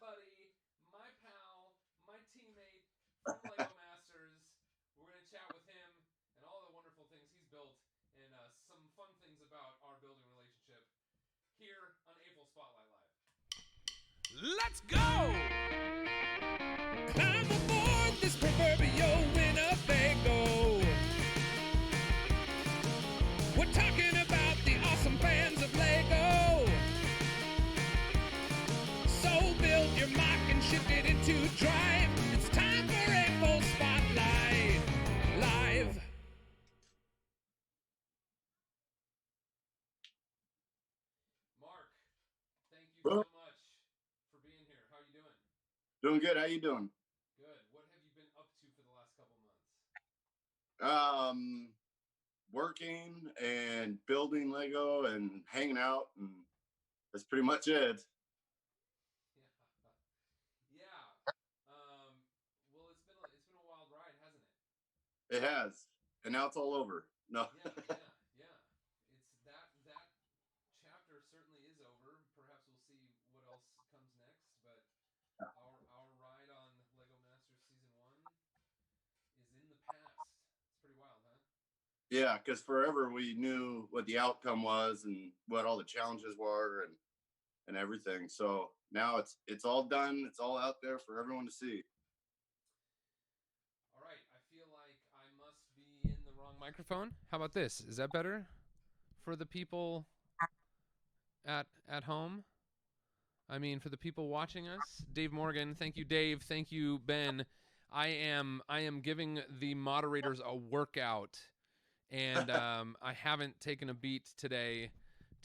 buddy, my pal, my teammate from Lego Masters. We're going to chat with him and all the wonderful things he's built and some fun things about our building relationship here on AFOL Spotlight Live. Let's go! Climb aboard this proverbial Winnebago. We're talking about the awesome fans of Lego. So build your mock and shift it into drive. It's time for AFOL Spotlight Live. Mark, thank you so much for being here. How are you doing? Doing good. How you doing? Good. What have you been up to for the last couple months? Working and building Lego and hanging out, and that's pretty much it. Yeah. Well, it's been a wild ride, hasn't it? It has, and now it's all over. No. Yeah. It's that chapter certainly is over. Perhaps we'll see what else comes next, but our ride on Lego Masters Season 1 is in the past. It's pretty wild, huh? Yeah, because forever we knew what the outcome was and what all the challenges were and everything. So now it's all done. It's all out there for everyone to see. All right. I feel like I must be in the wrong microphone. How about this? Is that better for the people at home? I mean, for the people watching us? Dave Morgan, thank you, Dave. Thank you, Ben. I am giving the moderators a workout, and I haven't taken a beat today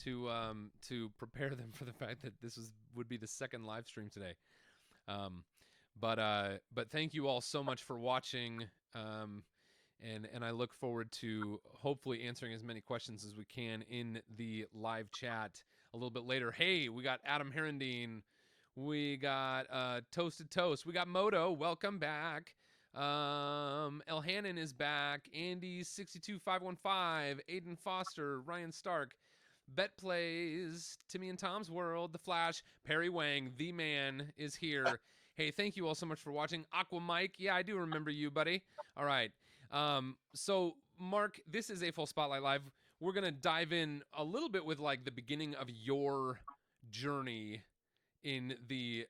to prepare them for the fact that this would be the second live stream today. But thank you all so much for watching, and I look forward to hopefully answering as many questions as we can in the live chat a little bit later. Hey, we got Adam Herendine, we got Toasted Toast, we got Moto, welcome back. Elhanan is back, Andy62515, Aiden Foster, Ryan Stark, Bet Plays, Timmy and Tom's World, The Flash, Perry Wang, the man is here. Hey, thank you all so much for watching. Aqua Mike, yeah, I do remember you, buddy. All right. So, Mark, this is AFOL Spotlight Live. We're going to dive in a little bit with, like, the beginning of your journey in the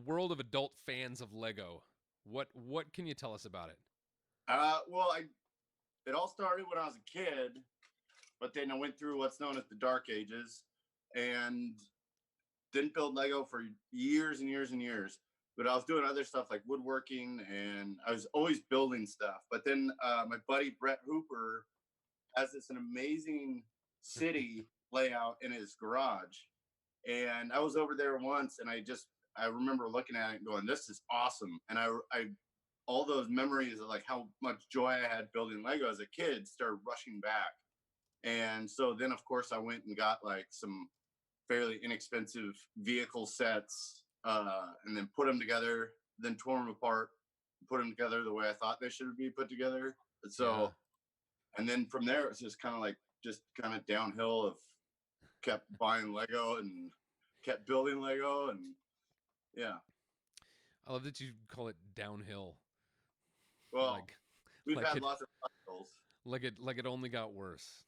world of adult fans of Lego. What can you tell us about it? Well, it all started when I was a kid, but then I went through what's known as the Dark Ages and didn't build Lego for years and years and years. But I was doing other stuff like woodworking, and I was always building stuff. But then my buddy Brett Hooper has an amazing city layout in his garage. And I was over there once, and I remember looking at it and going, this is awesome. And I all those memories of like how much joy I had building Lego as a kid started rushing back. And so then, of course, I went and got like some fairly inexpensive vehicle sets, and then put them together, then tore them apart, put them together the way I thought they should be put together. So, And then from there, it's just kind of downhill of kept buying Lego and kept building Lego. And yeah. I love that you call it downhill. Well, we've had lots of obstacles. Like it only got worse.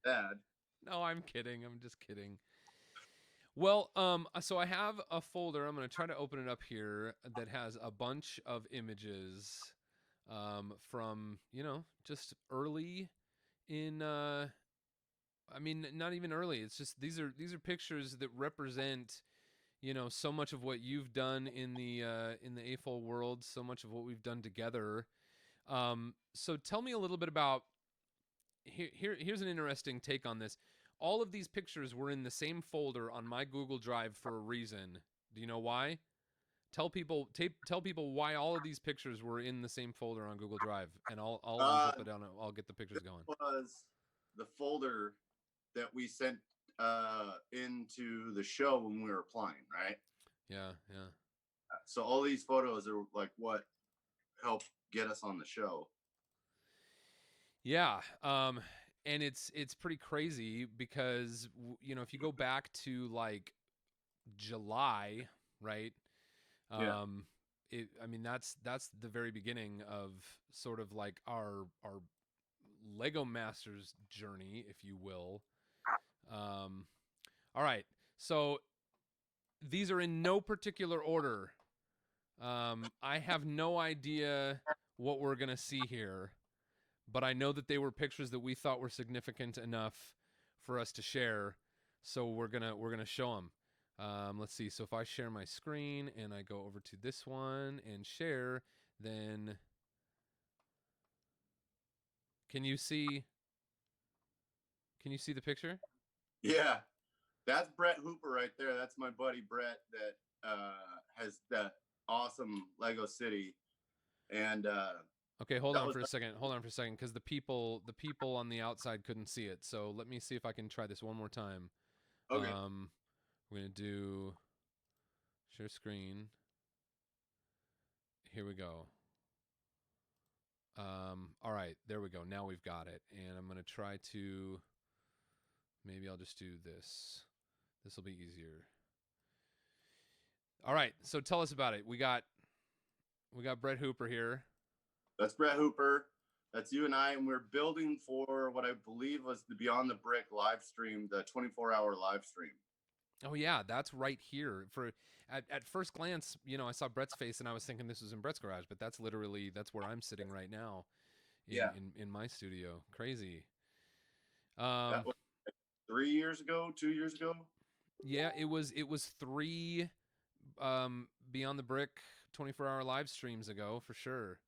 Bad. No, I'm kidding. I'm just kidding. Well, so I have a folder. I'm going to try to open it up here that has a bunch of images from, just early in I mean, not even early. It's just these are pictures that represent, so much of what you've done in the AFOL world, so much of what we've done together. So tell me a little bit about here's an interesting take on this. All of these pictures were in the same folder on my Google Drive for a reason. Do you know why? Tell people why all of these pictures were in the same folder on Google Drive, and I'll unzip it down and I'll get the pictures going. It was the folder that we sent into the show when we were applying, right? Yeah. So all these photos are like what helped get us on the show. Yeah. and it's pretty crazy because you know, if you go back to like July, right? Yeah. I mean, that's the very beginning of sort of like our Lego Masters journey, if you will. All right, so these are in no particular order. I have no idea what we're gonna see here, but I know that they were pictures that we thought were significant enough for us to share, so we're gonna show them. Let's see. So if I share my screen and I go over to this one and share, then can you see? Can you see the picture? Yeah. That's Brett Hooper right there. That's my buddy Brett that has that awesome Lego City. And Okay, hold on for a second. Hold on for a second, because the people on the outside couldn't see it. So let me see if I can try this one more time. okay. We're gonna do share screen. Here we go. All right, there we go. Now we've got it, and I'm gonna try to. Maybe I'll just do this. This will be easier. All right, so tell us about it. We got Brett Hooper here. That's Brett Hooper. That's you and I, and we're building for what I believe was the Beyond the Brick live stream, the 24-hour live stream. Oh yeah, that's right here. For at first glance, you know, I saw Brett's face and I was thinking this was in Brett's garage, but that's literally where I'm sitting right now. In my studio. Crazy. That was 3 years ago, 2 years ago. Yeah, it was 3 Beyond the Brick 24-hour live streams ago for sure.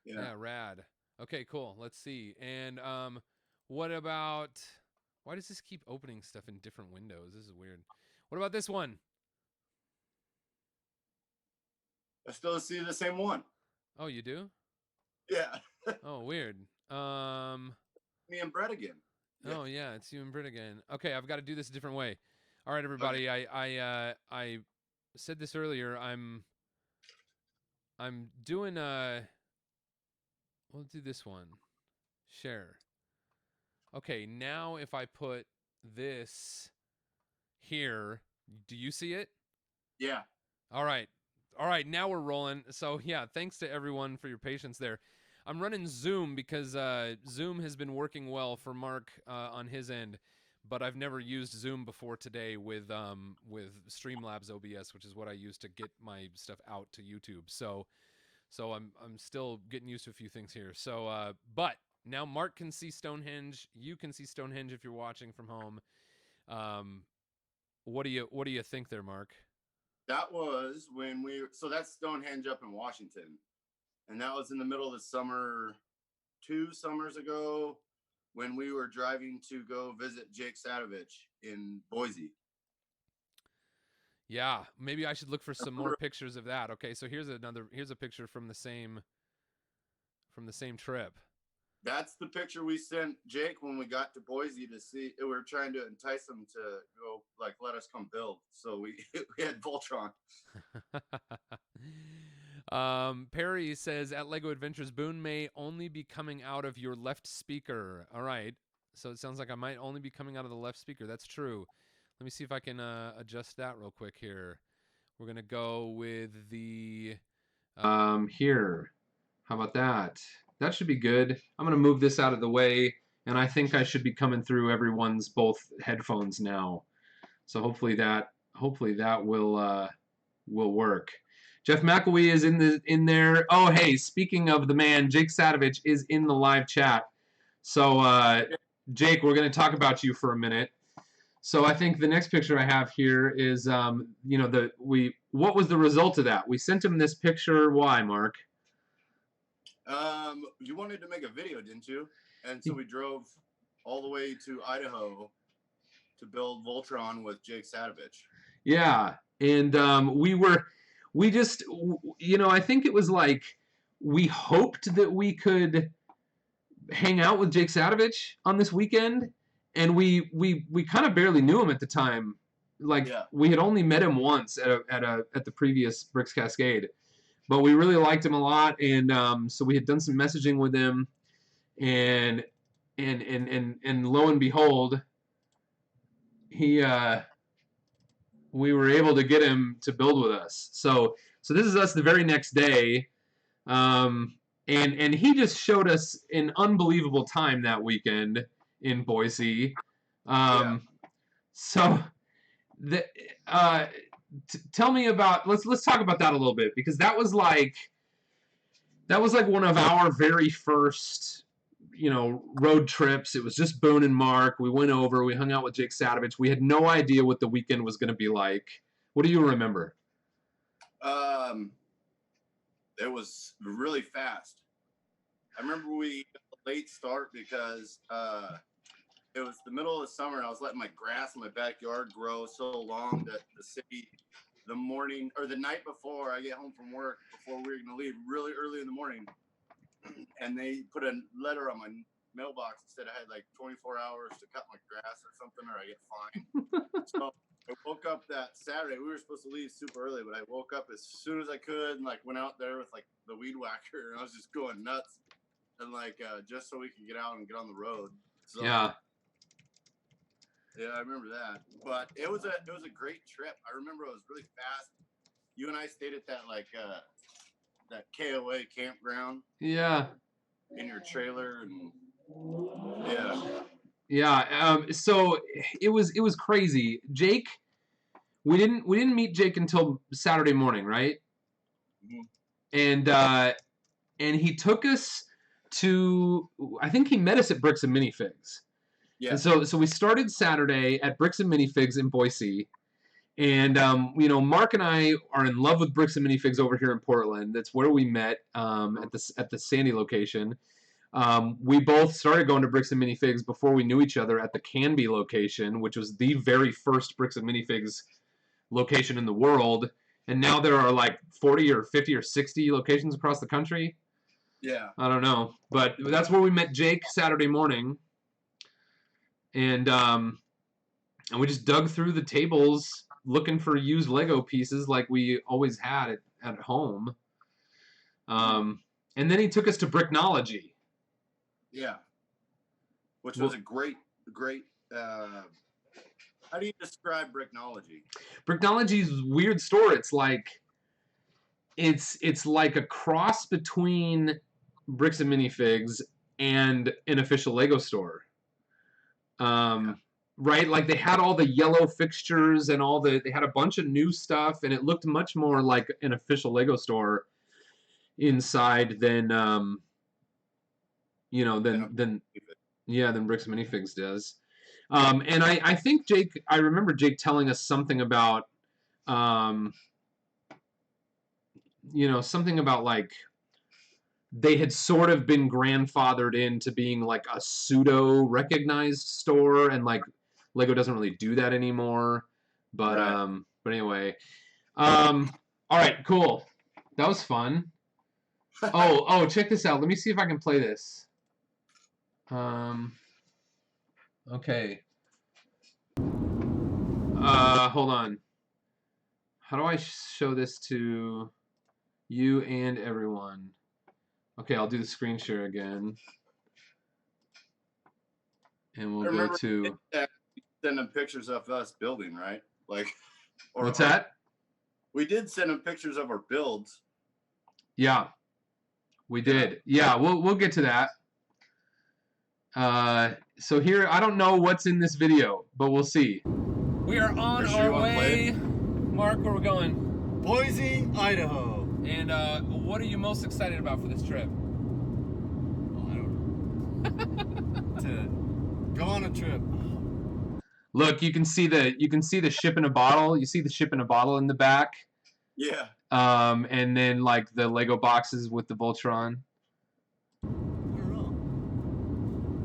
Yeah, rad. Okay, cool. Let's see. And what about, why does this keep opening stuff in different windows? This is weird. What about this one? I still see the same one. Oh, you do? Yeah. Oh, weird. Me and Brett again. Oh yeah, it's you and Britt again. Okay, I've got to do this a different way. All right, everybody. Okay. I said this earlier. I'm doing we'll do this one. Share. Okay, now if I put this here, do you see it? Yeah. All right. All right, now we're rolling. So yeah, thanks to everyone for your patience there. I'm running Zoom because Zoom has been working well for Mark on his end, but I've never used Zoom before today with Streamlabs OBS, which is what I use to get my stuff out to YouTube. So I'm still getting used to a few things here. So but now Mark can see Stonehenge. You can see Stonehenge if you're watching from home. What do you think there, Mark? That was when so that's Stonehenge up in Washington. And that was in the middle of the summer, 2 summers ago, when we were driving to go visit Jake Sadovich in Boise. Yeah, maybe I should look for some more pictures of that. Okay, so here's a picture from the same trip. That's the picture we sent Jake when we got to Boise to see. We were trying to entice him to go, like, let us come build. So we had Voltron. Perry says, at LEGO Adventures, Boone may only be coming out of your left speaker. All right. So it sounds like I might only be coming out of the left speaker. That's true. Let me see if I can adjust that real quick here. We're going to go with the... here. How about that? That should be good. I'm going to move this out of the way, and I think I should be coming through everyone's both headphones now. So hopefully that will work. Jeff McElwee is in there. Oh, hey, speaking of the man, Jake Sadovich is in the live chat. So, Jake, we're going to talk about you for a minute. So I think the next picture I have here is, you know, what was the result of that? We sent him this picture. Why, Mark? You wanted to make a video, didn't you? And so we drove all the way to Idaho to build Voltron with Jake Sadovich. Yeah, and we just, you know, I think it was like we hoped that we could hang out with Jake Sadovich on this weekend, and we kind of barely knew him at the time. Like, yeah. We had only met him once at the previous Bricks Cascade, but we really liked him a lot, and so we had done some messaging with him, and and lo and behold, we were able to get him to build with us. So this is us the very next day. And he just showed us an unbelievable time that weekend in Boise. So tell me about, let's talk about that a little bit, because that was like one of our very first, road trips. It was just Boone and Mark. We went over, we hung out with Jake Sadovich. We had no idea what the weekend was going to be like. What do you remember? It was really fast. I remember we got a late start because it was the middle of the summer and I was letting my grass in my backyard grow so long that the city, the morning or the night before I get home from work, before we were going to leave really early in the morning, and they put a letter on my mailbox that said I had like 24 hours to cut my grass or something or I get fined. So I woke up that Saturday. We were supposed to leave super early, but I woke up as soon as I could and like went out there with like the weed whacker and I was just going nuts and like just so we could get out and get on the road. So, yeah, I remember that. But it was a great trip. I remember it was really fast. You and I stayed at that like that KOA campground. Yeah. In your trailer and so it was crazy. Jake, we didn't meet Jake until Saturday morning, right? Mm-hmm. And he took us to, I think he met us at Bricks and Minifigs. Yeah. And so we started Saturday at Bricks and Minifigs in Boise. And Mark and I are in love with Bricks and Minifigs over here in Portland. That's where we met at the Sandy location. We both started going to Bricks and Minifigs before we knew each other at the Canby location, which was the very first Bricks and Minifigs location in the world. And now there are like 40 or 50 or 60 locations across the country. Yeah. I don't know. But that's where we met Jake Saturday morning. And we just dug through the tables looking for used Lego pieces like we always had at home. And then he took us to Bricknology. Yeah. Which was a great how do you describe Bricknology? Bricknology's a weird store. It's like a cross between Bricks and Minifigs and an official Lego store. Right? Like they had all the yellow fixtures and they had a bunch of new stuff, and it looked much more like an official Lego store inside than than Bricks and Minifigs does. And I think I remember Jake telling us something about something about like they had sort of been grandfathered into being like a pseudo recognized store, and like Lego doesn't really do that anymore. But right. But anyway. All right, cool. That was fun. Oh, check this out. Let me see if I can play this. Okay. Hold on. How do I show this to you and everyone? Okay, I'll do the screen share again. And we'll go to... Send them pictures of us building, right? Like, what's that? We did send them pictures of our builds. Yeah, we did. Yeah, we'll get to that. So here, I don't know what's in this video, but we'll see. We are on our way. Mark, where are we going? Boise, Idaho. And what are you most excited about for this trip? Oh, I don't know. To go on a trip. Look, you can see the ship in a bottle. You see the ship in a bottle in the back. Yeah. And then like the Lego boxes with the Voltron.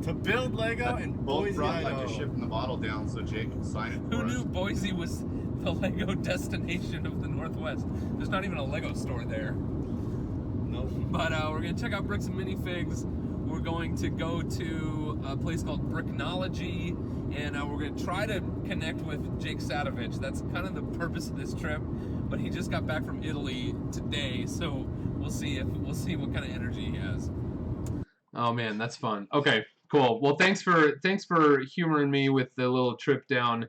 To build Lego and Boise, brought Idaho. Like a ship in the bottle down so Jake can sign it. Who knew Boise was the Lego destination of the Northwest? There's not even a Lego store there. Nope. But we're gonna check out Bricks and Minifigs. We're going to go to a place called Bricknology, and we're going to try to connect with Jake Sadovich. That's kind of the purpose of this trip, but he just got back from Italy today, so we'll see what kind of energy he has. Oh man, that's fun. Okay, Cool. Well, thanks for humoring me with the little trip down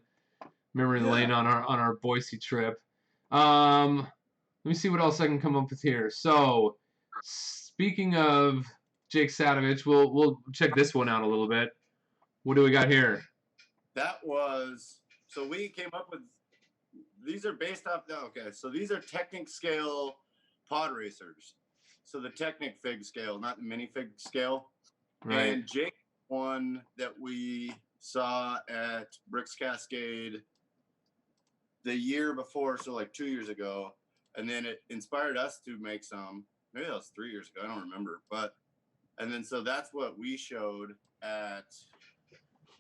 memory lane on our Boise trip. Let me see what else I can come up with here. So, speaking of Jake Sadovich, we'll check this one out a little bit. What do we got here? That was, so we came up with, these are based off, okay, so these are Technic scale pod racers. So the Technic fig scale, not the minifig scale. Right. And Jake one that we saw at Bricks Cascade the year before, so like 2 years ago. And then it inspired us to make some, maybe that was 3 years ago, I don't remember. But, and then so that's what we showed at,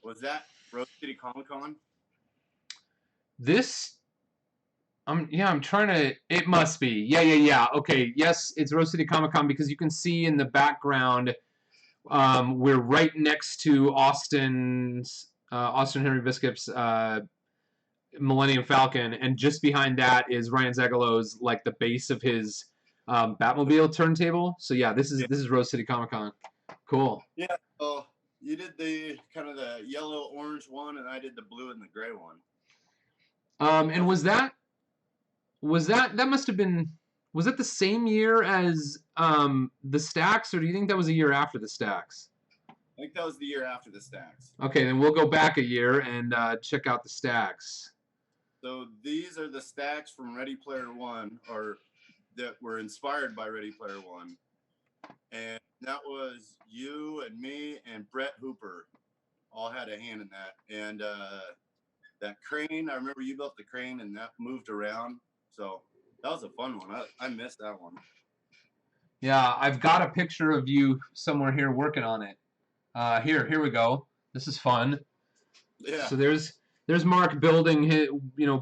was that Rose City Comic Con? This, I'm trying to, it must be. Yeah. Okay, yes, it's Rose City Comic Con because you can see in the background, we're right next to Austin Henry Biskup's Millennium Falcon, and just behind that is Ryan Zagallo's, like, the base of his Batmobile turntable. So yeah, this is Rose City Comic Con. Cool. Yeah. Oh, you did the kind of the yellow orange one, and I did the blue and the gray one. And was that must have been, was that the same year as the Stacks, or do you think that was a year after the Stacks? I think that was the year after the Stacks. Okay, then we'll go back a year and check out the Stacks. So these are the Stacks from Ready Player One, or that were inspired by Ready Player One. And that was you and me and Brett Hooper all had a hand in that. And that crane, I remember you built the crane and that moved around. So that was a fun one. I missed that one. Yeah, I've got a picture of you somewhere here working on it. Here we go. This is fun. Yeah. So there's Mark building his,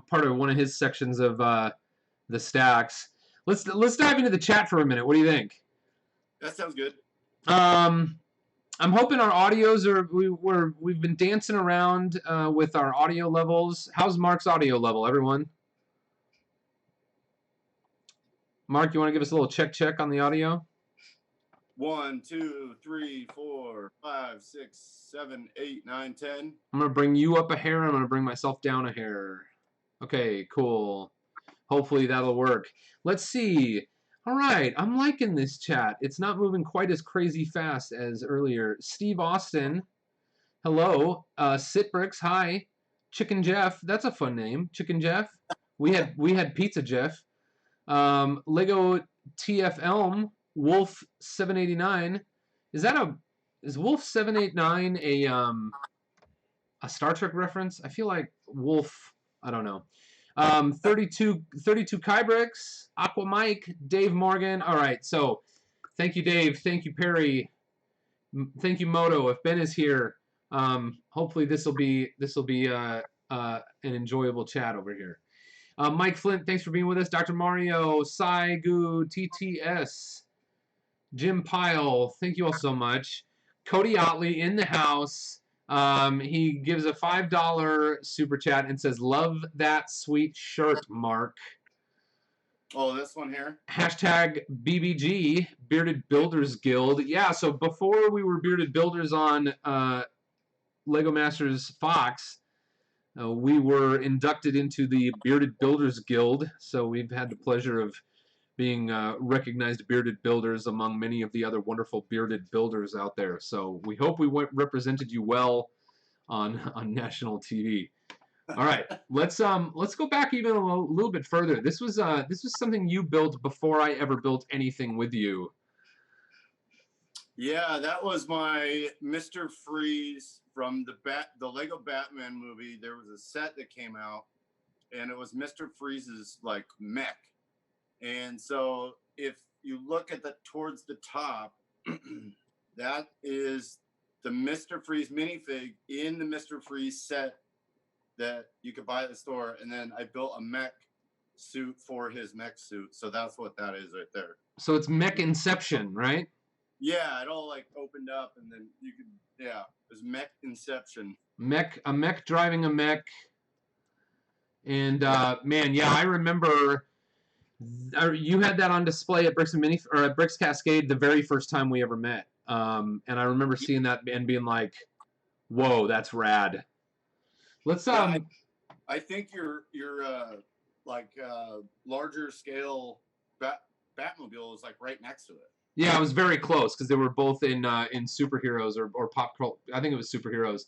part of one of his sections of the Stacks. Let's dive into the chat for a minute. What do you think? That sounds good. I'm hoping our audios we've been dancing around with our audio levels. How's Mark's audio level, everyone? Mark, you want to give us a little check on the audio? 1, 2, 3, 4, 5, 6, 7, 8, 9, 10. I'm gonna bring you up a hair. I'm gonna bring myself down a hair. Okay, cool. Hopefully that'll work. Let's see. All right, I'm liking this chat. It's not moving quite as crazy fast as earlier. Steve Austin, hello. Sitbricks, hi. Chicken Jeff, that's a fun name. Chicken Jeff. We had Pizza Jeff. Lego TF Elm, Wolf 789. Is Wolf 789 a Star Trek reference? I feel like Wolf, I don't know. 32 Kybricks, Aqua Mike, Dave Morgan. All right, so thank you, Dave. Thank you, Perry. Thank you, Moto. If Ben is here, hopefully this will be an enjoyable chat over here. Mike Flint, thanks for being with us. Dr. Mario, Saigu, TTS, Jim Pyle, thank you all so much. Cody Otley in the house. He gives a $5 super chat and says, "Love that sweet shirt, Mark." Oh, this one here? Hashtag BBG, Bearded Builders Guild. Yeah, so before we were Bearded Builders on Lego Masters Fox, we were inducted into the Bearded Builders Guild. So we've had the pleasure of being recognized bearded builders among many of the other wonderful bearded builders out there. So we hope we represented you well on national TV. All right, let's go back even a little bit further. This was something you built before I ever built anything with you. Yeah, that was my Mr. Freeze from the Lego Batman movie. There was a set that came out, and it was Mr. Freeze's like mech. And so if you look at towards the top, that is the Mr. Freeze minifig in the Mr. Freeze set that you could buy at the store. And then I built a mech suit for his mech suit. So that's what that is right there. So it's mech Inception, right? Yeah, it all like opened up and then you could, yeah, it was mech Inception. A mech driving a mech. And man, yeah, I remember you had that on display at Bricks Cascade the very first time we ever met. And I remember seeing that and being like, "Whoa, that's rad." Let's Yeah, I think your larger scale Batmobile is like right next to it. Yeah, I was very close because they were both in superheroes or pop culture. I think it was superheroes.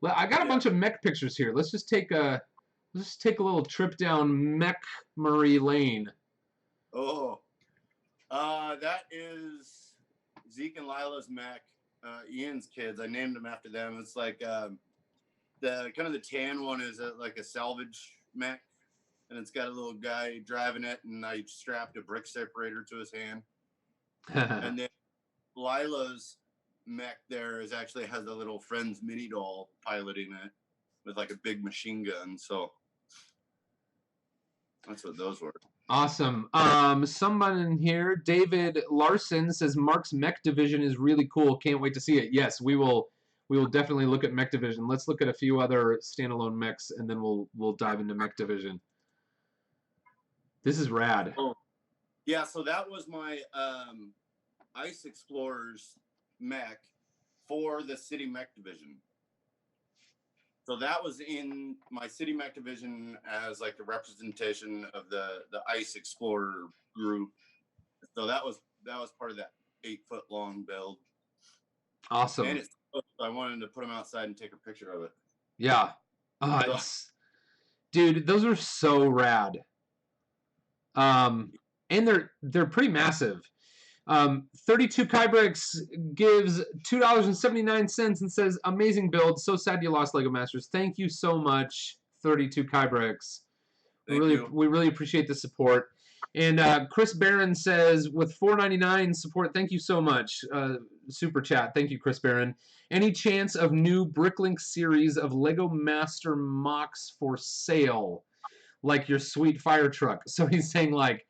I got a bunch of mech pictures here. Let's just take a little trip down Mech Murray Lane. Oh, that is Zeke and Lila's mech. Ian's kids. I named them after them. It's like the kind of the tan one is like a salvage mech, and it's got a little guy driving it, and I strapped a brick separator to his hand. And then Lila's mech there is actually has a little Friends mini doll piloting it with like a big machine gun. So that's what those were. Awesome. Someone in here, David Larson, says Mark's mech division is really cool. Can't wait to see it. Yes, we will definitely look at mech division. Let's look at a few other standalone mechs, and then we'll dive into mech division. This is rad. Oh, yeah. So that was my Ice Explorers mech for the City Mech division. So that was in my City Mech division as like the representation of the Ice Explorer group. So that was part of that 8-foot long build. Awesome. And I wanted to put them outside and take a picture of it. Yeah. Dude, those are so rad. And they're pretty massive. 32 Kybricks gives $2.79 and says, amazing build. So sad you lost, Lego Masters. Thank you so much, 32 Kybricks. We really appreciate the support. And Chris Barron says, with $4.99 support, thank you so much. Super chat. Thank you, Chris Barron. Any chance of new Bricklink series of Lego Master mocks for sale? Like your sweet fire truck. So he's saying like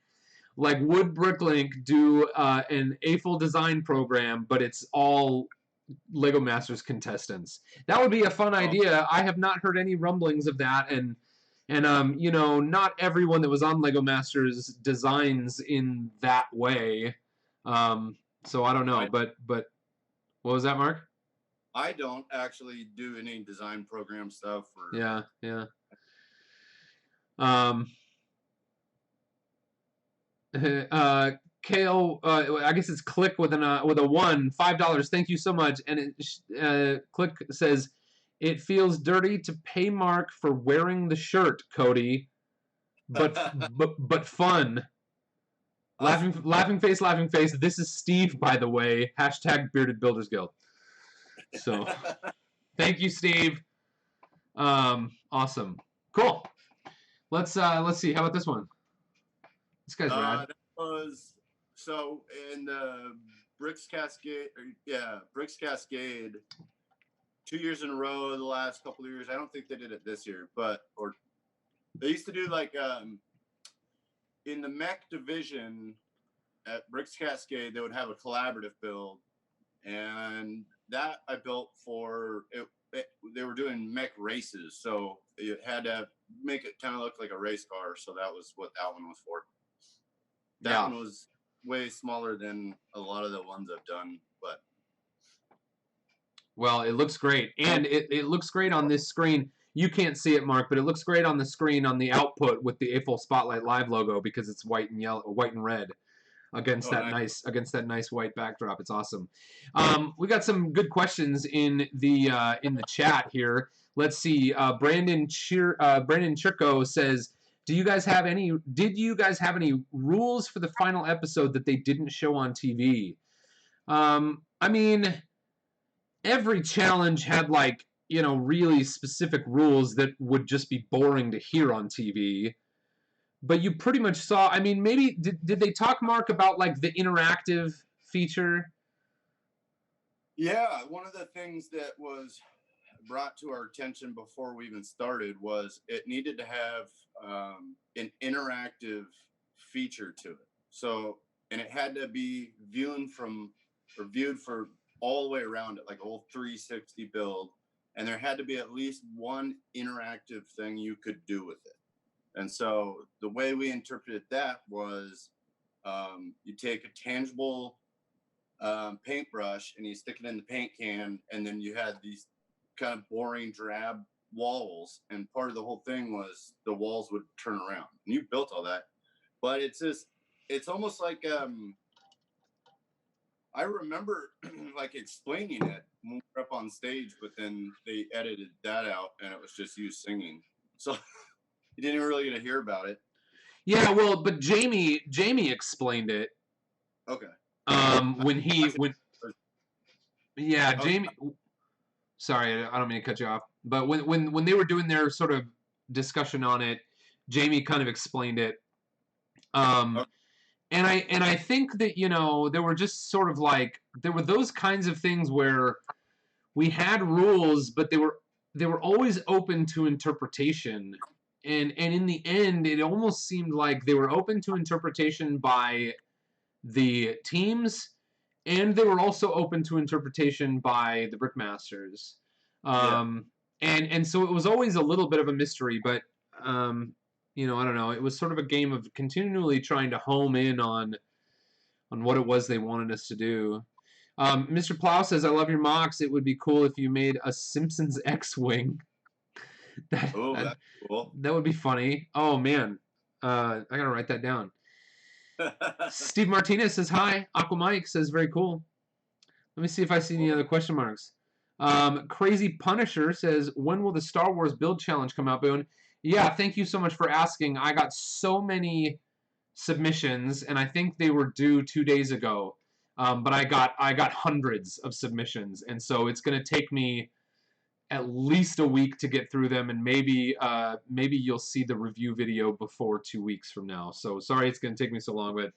would Bricklink do an AFOL design program, but it's all Lego Masters contestants? That would be a fun idea. I have not heard any rumblings of that, and you know, not everyone that was on Lego Masters designs in that way. So I don't know, but what was that, Mark? I don't actually do any design program stuff. Yeah. Kale, I guess it's Click with a $1, $5. Thank you so much. And Click says, it feels dirty to pay Mark for wearing the shirt, Cody, but fun. Laughing face. This is Steve, by the way. # Bearded Builders Guild. So, thank you, Steve. Awesome, cool. Let's see. How about this one? This guy's rad. That was so in the Bricks Cascade. Bricks Cascade. 2 years in a row, the last couple of years. I don't think they did it this year, or they used to do like in the mech division at Bricks Cascade. They would have a collaborative build, and that I built for it. They were doing mech races, so you had to make it kind of look like a race car. So that was what that one was for. That one was way smaller than a lot of the ones I've done, but well, it looks great, and it looks great on this screen. You can't see it, Mark, but it looks great on the screen on the output with the AFOL Spotlight Live logo because it's white and red against that nice white backdrop. It's awesome. We got some good questions in the chat here. Let's see. Brandon Chirko says, did you guys have any rules for the final episode that they didn't show on TV? I mean, every challenge had like, you know, really specific rules that would just be boring to hear on TV. But you pretty much saw, I mean, maybe did they talk, Mark, about like the interactive feature? Yeah, one of the things that was brought to our attention before we even started was it needed to have an interactive feature to it. So, and it had to be viewed for all the way around it, like a whole 360 build. And there had to be at least one interactive thing you could do with it. And so the way we interpreted that was you take a tangible paintbrush, and you stick it in the paint can, and then you had these kind of boring drab walls, and part of the whole thing was the walls would turn around. And you built all that, but it's almost like I remember like explaining it when we were up on stage, but then they edited that out and it was just you singing. So you didn't really get to hear about it. Yeah, well, but Jamie explained it. Okay. Yeah, Jamie. Sorry, I don't mean to cut you off. But when they were doing their sort of discussion on it, Jamie kind of explained it. Okay. And I think that, you know, there were just sort of like, there were those kinds of things where we had rules, but they were always open to interpretation. And in the end, it almost seemed like they were open to interpretation by the teams, and they were also open to interpretation by the Brickmasters. And so it was always a little bit of a mystery, but you know, I don't know. It was sort of a game of continually trying to home in on what it was they wanted us to do. Mr. Plow says, "I love your mocks. It would be cool if you made a Simpsons X-wing." That's cool. That would be funny. Oh man, I gotta write that down. Steve Martinez says hi. Aqua Mike says very cool. Let me see if I see any other question marks. Crazy Punisher says, when will the Star Wars build challenge come out, Boone? Yeah, thank you so much for asking. I got so many submissions, and I think they were due 2 days ago. But I got hundreds of submissions, and so it's going to take me at least a week to get through them, and maybe you'll see the review video before 2 weeks from now. So sorry it's going to take me so long, but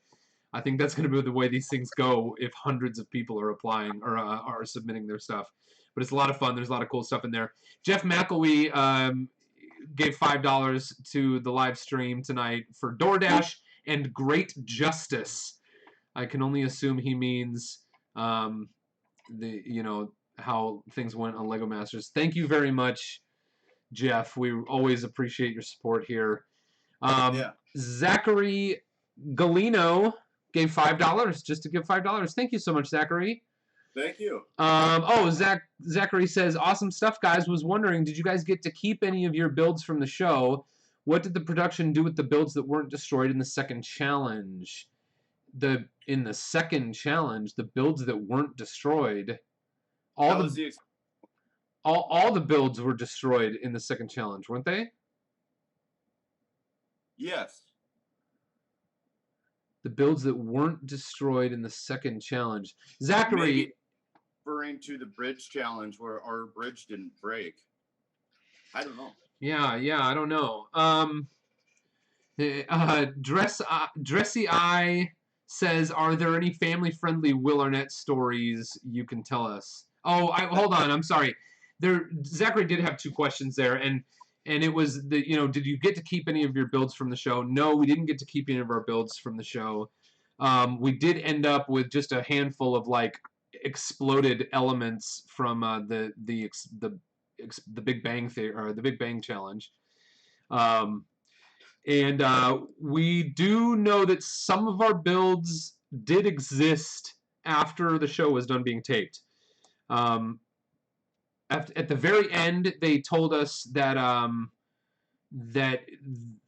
I think that's going to be the way these things go if hundreds of people are applying or are submitting their stuff. But it's a lot of fun. There's a lot of cool stuff in there. Jeff McElwee gave $5 to the live stream tonight for DoorDash and Great Justice. I can only assume he means how things went on Lego Masters. Thank you very much, Jeff. We always appreciate your support here. Zachary Galino gave $5 just to give $5. Thank you so much, Zachary. Thank you. Zachary says, awesome stuff, guys. Was wondering, did you guys get to keep any of your builds from the show? What did the production do with the builds that weren't destroyed in the second challenge? In the second challenge, the builds that weren't destroyed, all the builds were destroyed in the second challenge, weren't they? Yes. The builds that weren't destroyed in the second challenge. Zachary. Maybe referring to the bridge challenge where our bridge didn't break. I don't know. Yeah, I don't know. Dressy Eye says, are there any family-friendly Will Arnett stories you can tell us? Hold on, I'm sorry. Zachary did have two questions there, and it was did you get to keep any of your builds from the show? No, we didn't get to keep any of our builds from the show. We did end up with just a handful of exploded elements from the Big Bang Theory, or the Big Bang Challenge. And we do know that some of our builds did exist after the show was done being taped. At the very end, they told us that that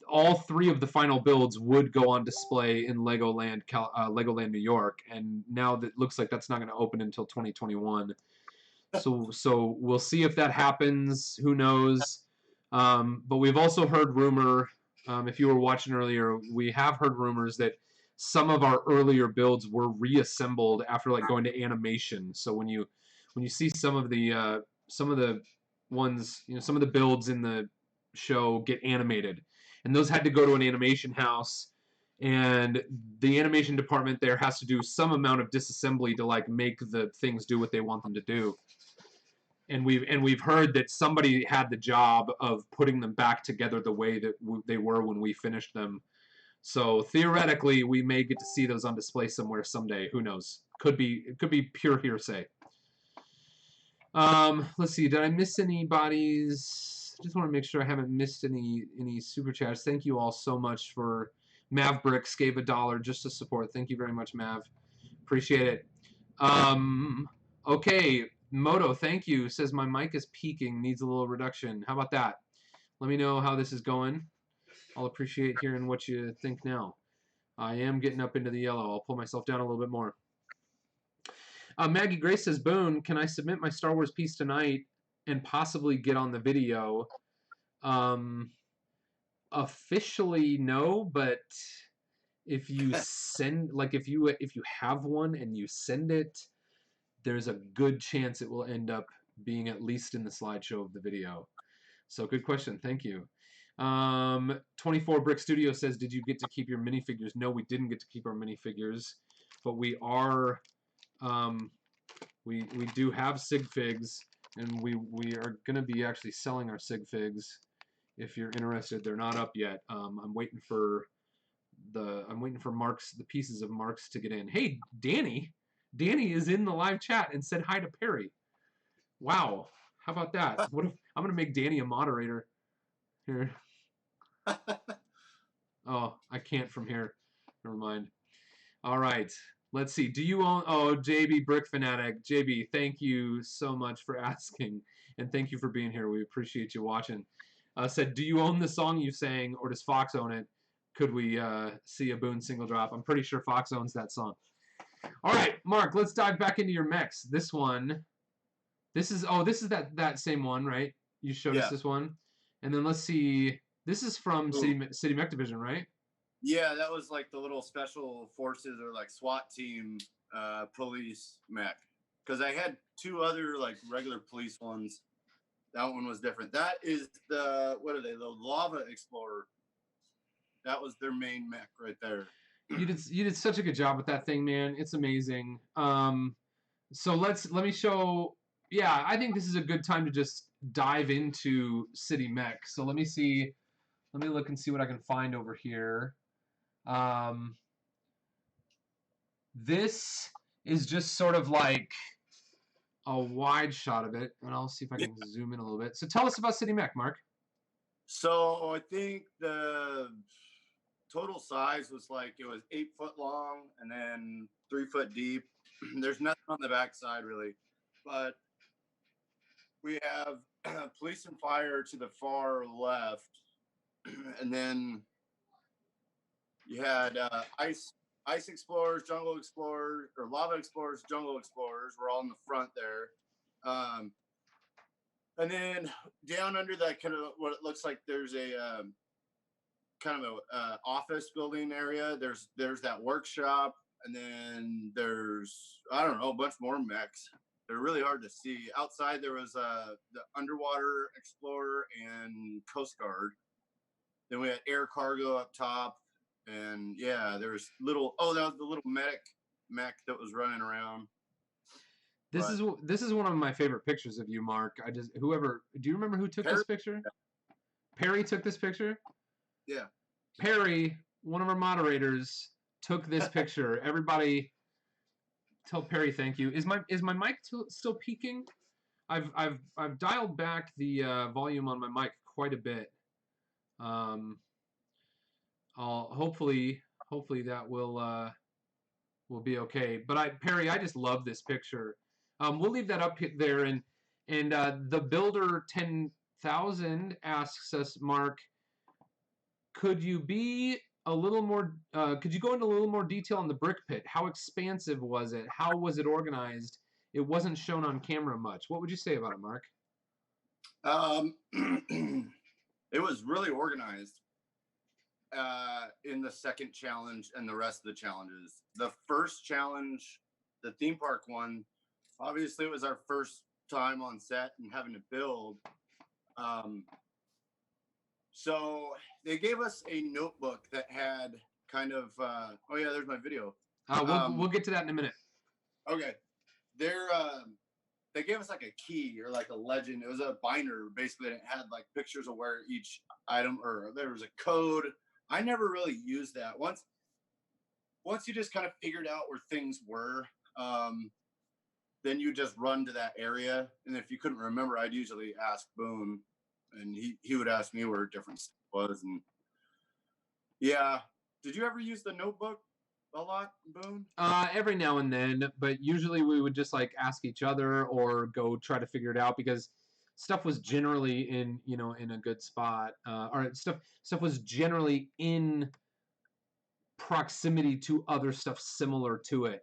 all three of the final builds would go on display in Legoland, New York, and now that looks like that's not going to open until 2021. So we'll see if that happens. Who knows? But we've also heard rumor. If you were watching earlier, we have heard rumors that some of our earlier builds were reassembled after going to animation. So when you see some of the ones, some of the builds in the show get animated, and those had to go to an animation house, and the animation department there has to do some amount of disassembly to make the things do what they want them to do. And we've heard that somebody had the job of putting them back together the way that they were when we finished them. So theoretically, we may get to see those on display somewhere someday. Who knows? It could be pure hearsay. Let's see. Did I miss anybody's? I just want to make sure I haven't missed any super chats. Thank you all so much for Mavbricks gave $1 just to support. Thank you very much, Mav. Appreciate it. Okay, Moto, thank you. Says my mic is peaking, needs a little reduction. How about that? Let me know how this is going. I'll appreciate hearing what you think now. I am getting up into the yellow. I'll pull myself down a little bit more. Maggie Grace says, Boone, can I submit my Star Wars piece tonight and possibly get on the video? Officially, no, but if you send, like, if you have one and you send it, there's a good chance it will end up being at least in the slideshow of the video. So good question. Thank you. 24 Brick Studio says, did you get to keep your minifigures? No, we didn't get to keep our minifigures, but we are, we do have sig figs, and we are going to be actually selling our sig figs. If you're interested, they're not up yet. I'm waiting for Mark's, the pieces of Mark's to get in. Hey, Danny is in the live chat and said hi to Perry. Wow, how about that? What if I'm gonna make Danny a moderator here? Oh, I can't from here. Never mind. All right, let's see. Do you own? Oh, JB Brick Fanatic. JB, thank you so much for asking, and thank you for being here. We appreciate you watching. Said, do you own the song you sang, or does Fox own it? Could we see a Boone single drop? I'm pretty sure Fox owns that song. All right, Mark, let's dive back into your mechs. This one, this is that same one, right? You showed us this one, and then let's see. This is from City Mech Division, right? Yeah, that was like the little special forces or like SWAT team police mech. Because I had two other like regular police ones. That one was different. That is the, what are they? The Lava Explorer. That was their main mech right there. You did such a good job with that thing, man. It's amazing. So let me show. Yeah, I think this is a good time to just dive into City Mech. So let me see. Let me look and see what I can find over here. This is just sort of like a wide shot of it, and I'll see if I can zoom in a little bit. So tell us about City Mech, Mark. So I think the total size was like, it was 8 foot long and then 3 foot deep. There's nothing on the back side really, but we have police and fire to the far left, and then you had ice explorers, jungle explorers, or lava explorers, jungle explorers. We're all in the front there. And then down under that, kind of what it looks like, there's a kind of a office building area. There's that workshop, and then there's, I don't know, a bunch more mechs. They're really hard to see. Outside there was the underwater explorer and Coast Guard. Then we had air cargo up top, and yeah, there's little. Oh, that was the little mech that was running around. This is one of my favorite pictures of you, Mark. Do you remember who took this picture? Perry took this picture? Yeah. Perry, one of our moderators, took this picture. Everybody tell Perry thank you. Is my mic still peaking? I've dialed back the volume on my mic quite a bit. I'll hopefully that will be okay. But Perry, I just love this picture. We'll leave that up there, and the Builder 10,000 asks us, Mark, could you be a little more? Could you go into a little more detail on the brick pit? How expansive was it? How was it organized? It wasn't shown on camera much. What would you say about it, Mark? It was really organized in the second challenge and the rest of the challenges. The first challenge, the theme park one, obviously it was our first time on set and having to build. So they gave us a notebook that had kind of, oh yeah, there's my video. We'll get to that in a minute. Okay. They gave us like a key or like a legend. It was a binder basically, and it had like pictures of where each item, or there was a code. I never really used that. Once you just kind of figured out where things were, then you just run to that area. And if you couldn't remember, I'd usually ask Boone, and he would ask me where different stuff was. And yeah, did you ever use the notebook? a lot, Boone? Every now and then, but usually we would just like ask each other or go try to figure it out because stuff was generally in in a good spot. Or stuff was generally in proximity to other stuff similar to it.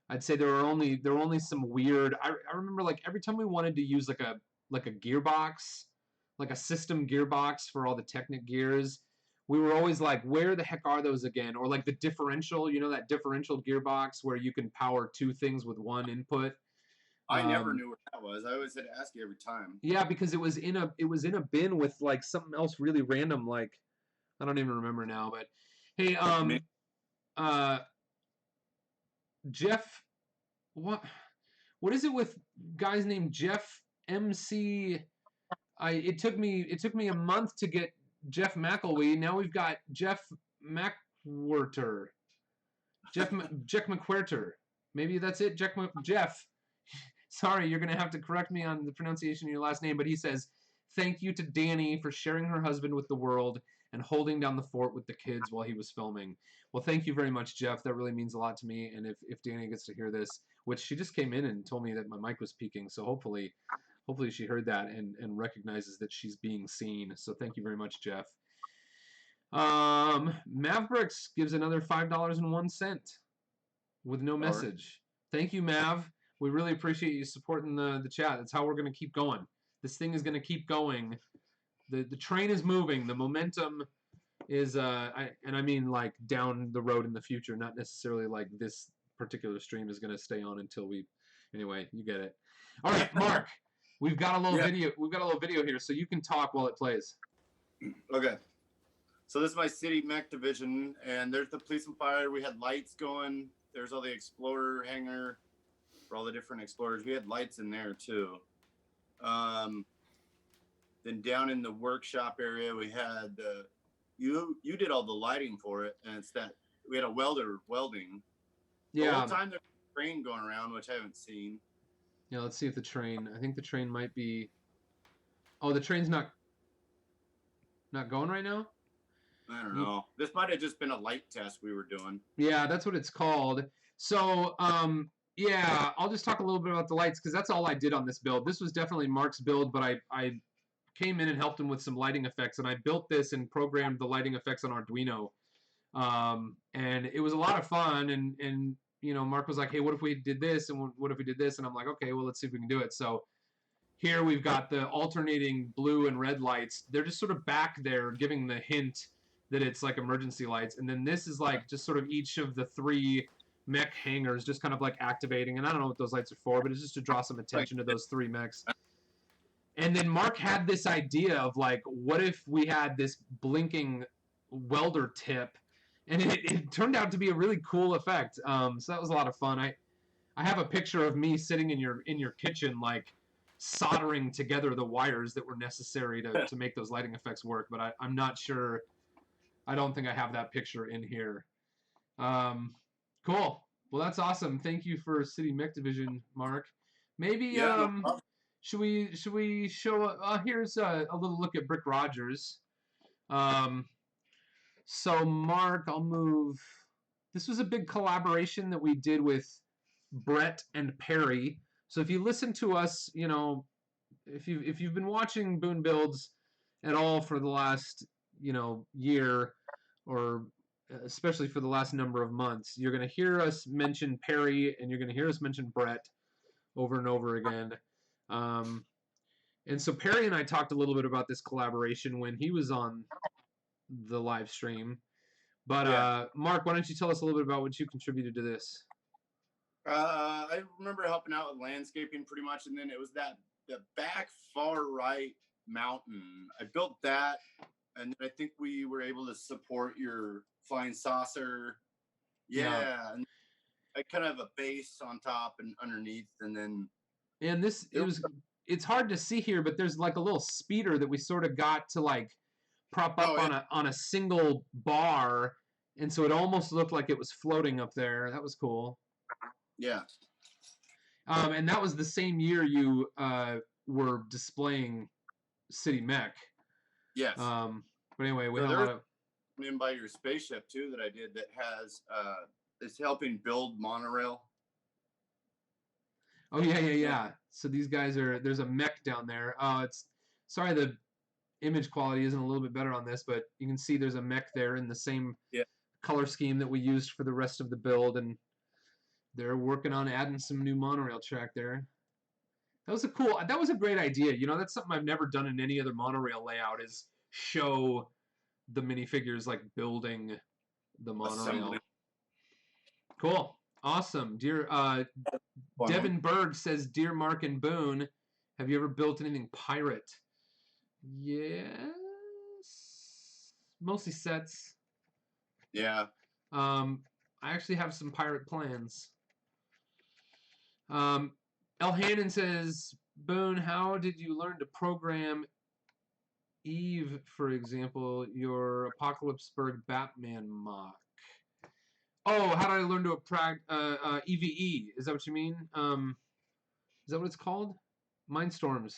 I'd say there were only some weird. I remember like every time we wanted to use like a gearbox, like a system gearbox for all the Technic gears, we were always like, where the heck are those again? Or like the differential, that differential gearbox where you can power two things with one input. I never knew what that was. I always had to ask you every time. Yeah, because it was in a bin with like something else really random. Like I don't even remember now. But hey, uh, Jeff, what is it with guys named Jeff MC? It took me a month to get Jeff McElwee. Now we've got Jeff McWhirter. Jeff McWhirter. Maybe that's it. Jeff. Sorry, you're gonna have to correct me on the pronunciation of your last name, but he says, "Thank you to Danny for sharing her husband with the world and holding down the fort with the kids while he was filming." Well, thank you very much, Jeff. That really means a lot to me. And if Danny gets to hear this, which she just came in and told me that my mic was peaking, so hopefully she heard that and recognizes that she's being seen. So thank you very much, Jeff. Mavericks gives another $5.01 with no message. Thank you, Mav. We really appreciate you supporting the chat. That's how we're going to keep going. This thing is going to keep going. The train is moving. The momentum is, I mean like down the road in the future, not necessarily like this particular stream is going to stay on until we. Anyway, you get it. All right, Mark. We've got a little video. We've got a little video here, so you can talk while it plays. Okay. So this is my city mech division, and there's the police and fire. We had lights going. There's all the explorer hangar for all the different explorers. We had lights in there too. Then down in the workshop area, we had you did all the lighting for it, and it's that we had a welder welding. Yeah. The whole time there's a train going around, which I haven't seen. Yeah, let's see if the train. I think the train might be. Oh, the train's not going right now? I don't know. This might have just been a light test we were doing. Yeah, that's what it's called. So, yeah, I'll just talk a little bit about the lights because that's all I did on this build. This was definitely Mark's build, but I came in and helped him with some lighting effects, and I built this and programmed the lighting effects on Arduino. And it was a lot of fun, and Mark was like, hey, what if we did this, and what if we did this? And I'm like, okay, well, let's see if we can do it. So here we've got the alternating blue and red lights. They're just sort of back there giving the hint that it's like emergency lights. And then this is like just sort of each of the three mech hangars just kind of like activating. And I don't know what those lights are for, but it's just to draw some attention to those three mechs. And then Mark had this idea of like, what if we had this blinking welder tip? And it turned out to be a really cool effect. So that was a lot of fun. I have a picture of me sitting in your kitchen, like soldering together the wires that were necessary to make those lighting effects work. But I'm not sure. I don't think I have that picture in here. Cool. Well, that's awesome. Thank you for City Mech Division, Mark. Maybe should we show? Here's a little look at Brick Rogers. So Mark, I'll move. This was a big collaboration that we did with Brett and Perry. So if you listen to us, if you've been watching Boone Builds at all for the last year, or especially for the last number of months, you're going to hear us mention Perry and you're going to hear us mention Brett over and over again. And so Perry and I talked a little bit about this collaboration when he was on the live stream. But Mark, why don't you tell us a little bit about what you contributed to this? I remember helping out with landscaping pretty much, and then it was the back far right mountain. I built that, and I think we were able to support your flying saucer. Yeah. And I kind of have a base on top and underneath, and then. And it's hard to see here, but there's like a little speeder that we sort of got to like prop up on a single bar, and so it almost looked like it was floating up there. That was cool. Yeah. And that was the same year you were displaying City Mech. Yes. But anyway, we had a lot of. In by your spaceship too that I did that has is helping build monorail. Oh yeah. So these guys there's a mech down there. Sorry the image quality isn't a little bit better on this, but you can see there's a mech there in the same color scheme that we used for the rest of the build, and they're working on adding some new monorail track there. That was a great idea. You know, that's something I've never done in any other monorail layout, is show the minifigures like building the monorail. Assembly. Cool. Awesome. Dear Devin Berg says, "Dear Mark and Boone, have you ever built anything pirate?" Yes. Mostly sets. Yeah. I actually have some pirate plans. Elhanan says, "Boone, how did you learn to program Eve, for example, your Apocalypseburg Batman mock?" Oh, how did I learn to EVE? Is that what you mean? Is that what it's called? Mindstorms.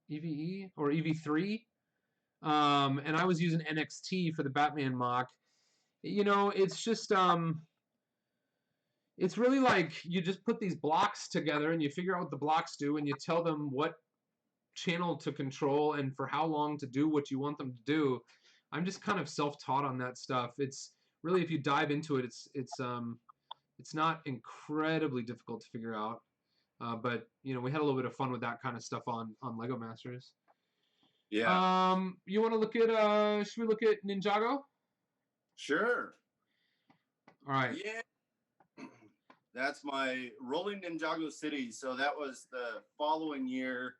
EVE or EV3? And I was using NXT for the Batman mock. You know, it's just it's really like you just put these blocks together and you figure out what the blocks do and you tell them what channel to control and for how long to do what you want them to do. I'm just kind of self-taught on that stuff. It's really, if you dive into it, it's not incredibly difficult to figure out. But you know, we had a little bit of fun with that kind of stuff on Lego Masters. Yeah. You want to look at should we look at Ninjago? Sure. All right. Yeah. That's my Rolling Ninjago City. So that was the following year,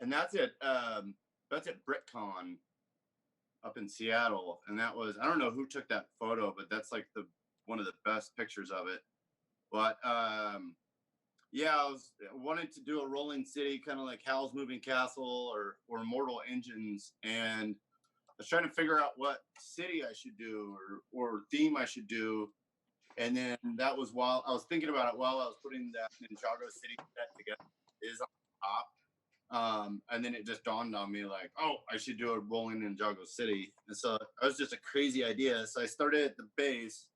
and that's at BritCon up in Seattle. And that was, I don't know who took that photo, but that's like one of the best pictures of it. But yeah, I was wanting to do a rolling city, kind of like Howl's Moving Castle or Mortal Engines, and I was trying to figure out what city I should do or theme I should do. And then that was while I was thinking about it while I was putting that Ninjago City set together, is on top. And then it just dawned on me like, oh, I should do a rolling Ninjago City. And so it was just a crazy idea. So I started at the base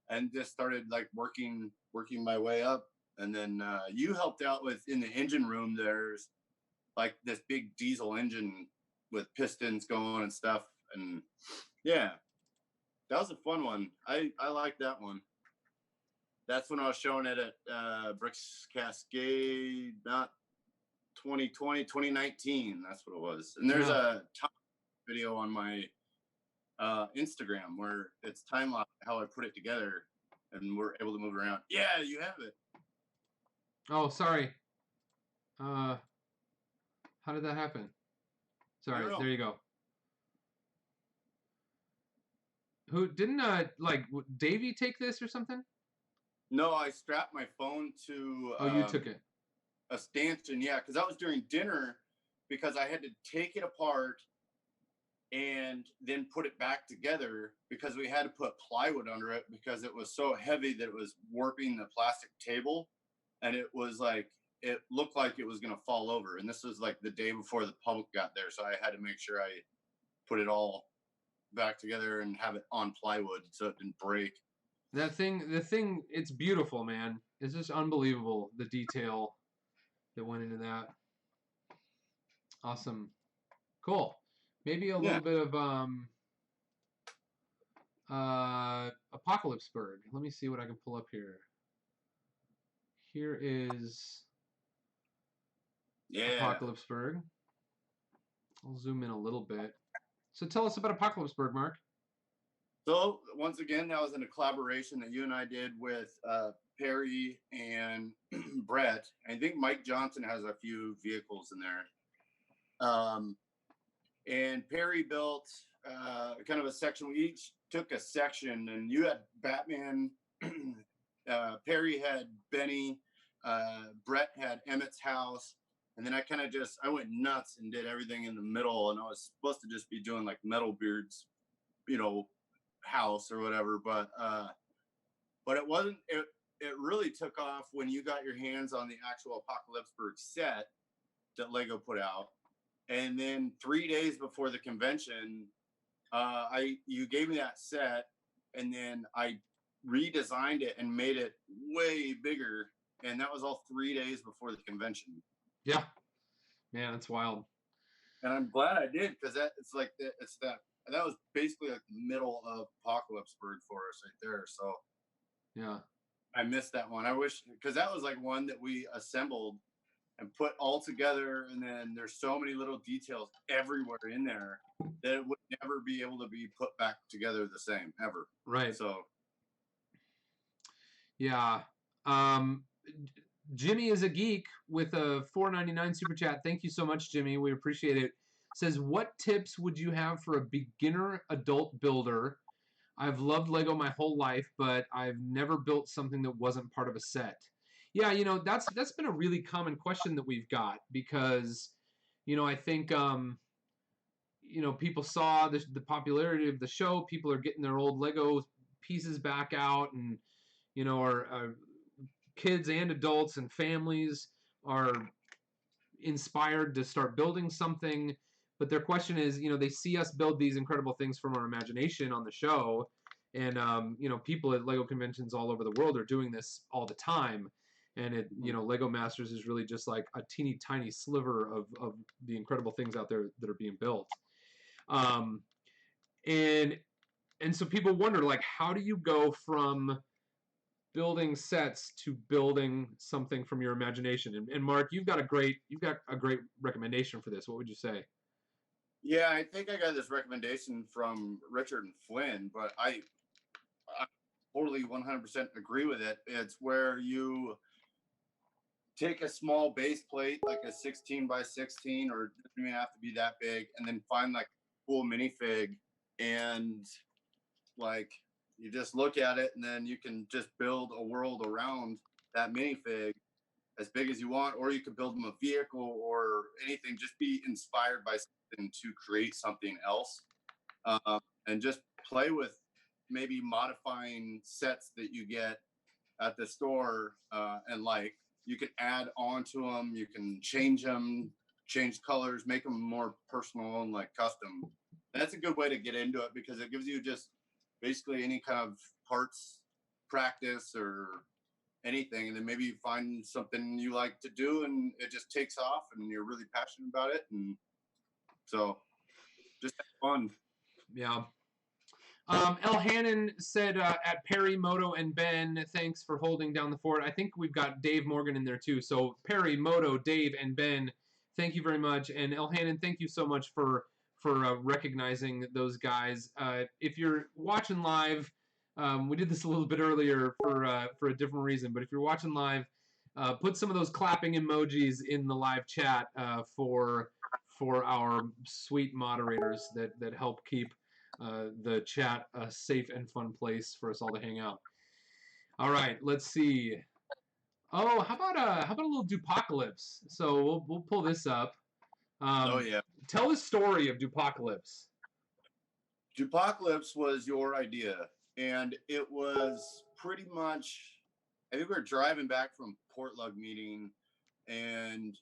and just started like working my way up. And then you helped out with, in the engine room, there's like this big diesel engine with pistons going and stuff. And yeah, that was a fun one. I like that one. That's when I was showing it at Bricks Cascade, not 2020, 2019. That's what it was. And there's a time video on my Instagram where it's time lapse how I put it together and we're able to move around. Yeah, you have it. Oh, sorry. How did that happen? Sorry, there you go. Who didn't like Davey take this or something? No, I strapped my phone to Oh, you took it. A stanchion, yeah, because that was during dinner, because I had to take it apart and then put it back together because we had to put plywood under it because it was so heavy that it was warping the plastic table, and it was like, it looked like it was going to fall over. And this was like the day before the public got there, so I had to make sure I put it all back together and have it on plywood so it didn't break. The thing, it's beautiful, man. It's just unbelievable, the detail that went into that. Awesome. Cool. Maybe a little bit of Apocalypseburg. Let me see what I can pull up here. Here is Apocalypseburg. I'll zoom in a little bit. So tell us about Apocalypseburg, Mark. So once again, that was in a collaboration that you and I did with Perry and Brett. I think Mike Johnson has a few vehicles in there. And Perry built kind of a section. We each took a section, and you had Batman. Perry had Benny. Brett had Emmett's house. And then I went nuts and did everything in the middle. And I was supposed to just be doing like Metalbeard's, house or whatever, but it wasn't. It really took off when you got your hands on the actual Apocalypseburg set that Lego put out, and then 3 days before the convention, you gave me that set, and then I redesigned it and made it way bigger. And that was all 3 days before the convention. Yeah. Man, that's wild. And I'm glad I did, because that was basically like the middle of Apocalypseburg for us right there. So yeah, I missed that one. I wish, because that was like one that we assembled and put all together, and then there's so many little details everywhere in there that it would never be able to be put back together the same ever. Right. So yeah. Jimmy is a geek with a $4.99 super chat. Thank you so much, Jimmy. We appreciate it. Says, what tips would you have for a beginner adult builder? I've loved Lego my whole life, but I've never built something that wasn't part of a set. Yeah, you know, that's been a really common question that we've got, because, you know, I think you know, people saw the popularity of the show. People are getting their old Lego pieces back out, and, you know, are kids and adults and families are inspired to start building something. But their question is, you know, they see us build these incredible things from our imagination on the show, and you know, people at Lego conventions all over the world are doing this all the time. And it, you know, Lego Masters is really just like a teeny tiny sliver of the incredible things out there that are being built. And so people wonder, like, how do you go from building sets to building something from your imagination? And Mark, you've got a great recommendation for this. What would you say? yeah, I think I got this recommendation from Richard and Flynn, but I totally 100% agree with it. It's where you take a small base plate, like a 16 by 16, or it doesn't even have to be that big, and then find like a cool minifig, and like you just look at it, and then you can just build a world around that minifig as big as you want, or you could build them a vehicle or anything. Just be inspired by something to create something else, and just play with maybe modifying sets that you get at the store, and like you can add on to them, you can change them, change colors, make them more personal and like custom. That's a good way to get into it, because it gives you just basically any kind of parts practice or anything, and then maybe you find something you like to do and it just takes off and you're really passionate about it, and so just have fun. Yeah. El Hannon said, at Perry, Moto, and Ben, thanks for holding down the fort. I think we've got Dave Morgan in there too. So Perry, Moto, Dave, and Ben, thank you very much. And El Hannon, thank you so much for recognizing those guys. If you're watching live, we did this a little bit earlier for a different reason, but if you're watching live, put some of those clapping emojis in the live chat for our sweet moderators that help keep the chat a safe and fun place for us all to hang out. All right, let's see. Oh, how about a little Duplocalypse? So we'll pull this up. Oh yeah. Tell the story of Duplocalypse. Duplocalypse was your idea, and it was pretty much, I think we were driving back from Port Lug meeting, and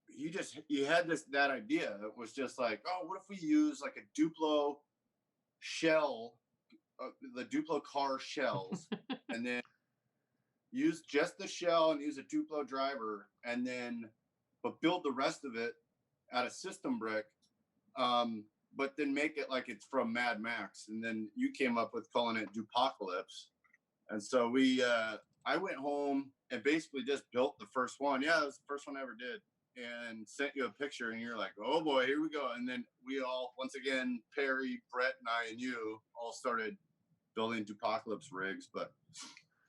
you had that idea. It was just like, oh, what if we use like a Duplo shell, the Duplo car shells, and then use just the shell and use a Duplo driver, and then but build the rest of it out of system brick, but then make it like it's from Mad Max. And then you came up with calling it Duplocalypse, and so I went home and basically just built the first one. Yeah, it was the first one I ever did, and sent you a picture, and you're like, oh boy, here we go. And then we all, once again, Perry, Brett, and I, and you all started building Duplocalypse rigs. But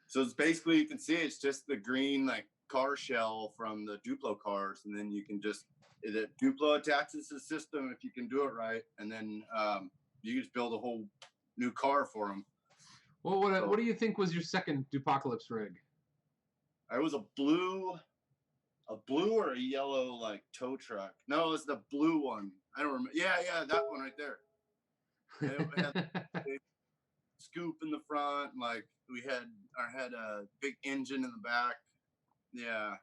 so it's basically, you can see it's just the green like car shell from the Duplo cars, and then you can just, the Duplo attaches the system if you can do it right, and then you just build a whole new car for them. Well, what do you think was your second Duplocalypse rig? I was a blue or a yellow like tow truck. No, it's the blue one. I don't remember. Yeah, that one right there. It had a big scoop in the front, like we had a big engine in the back. Yeah.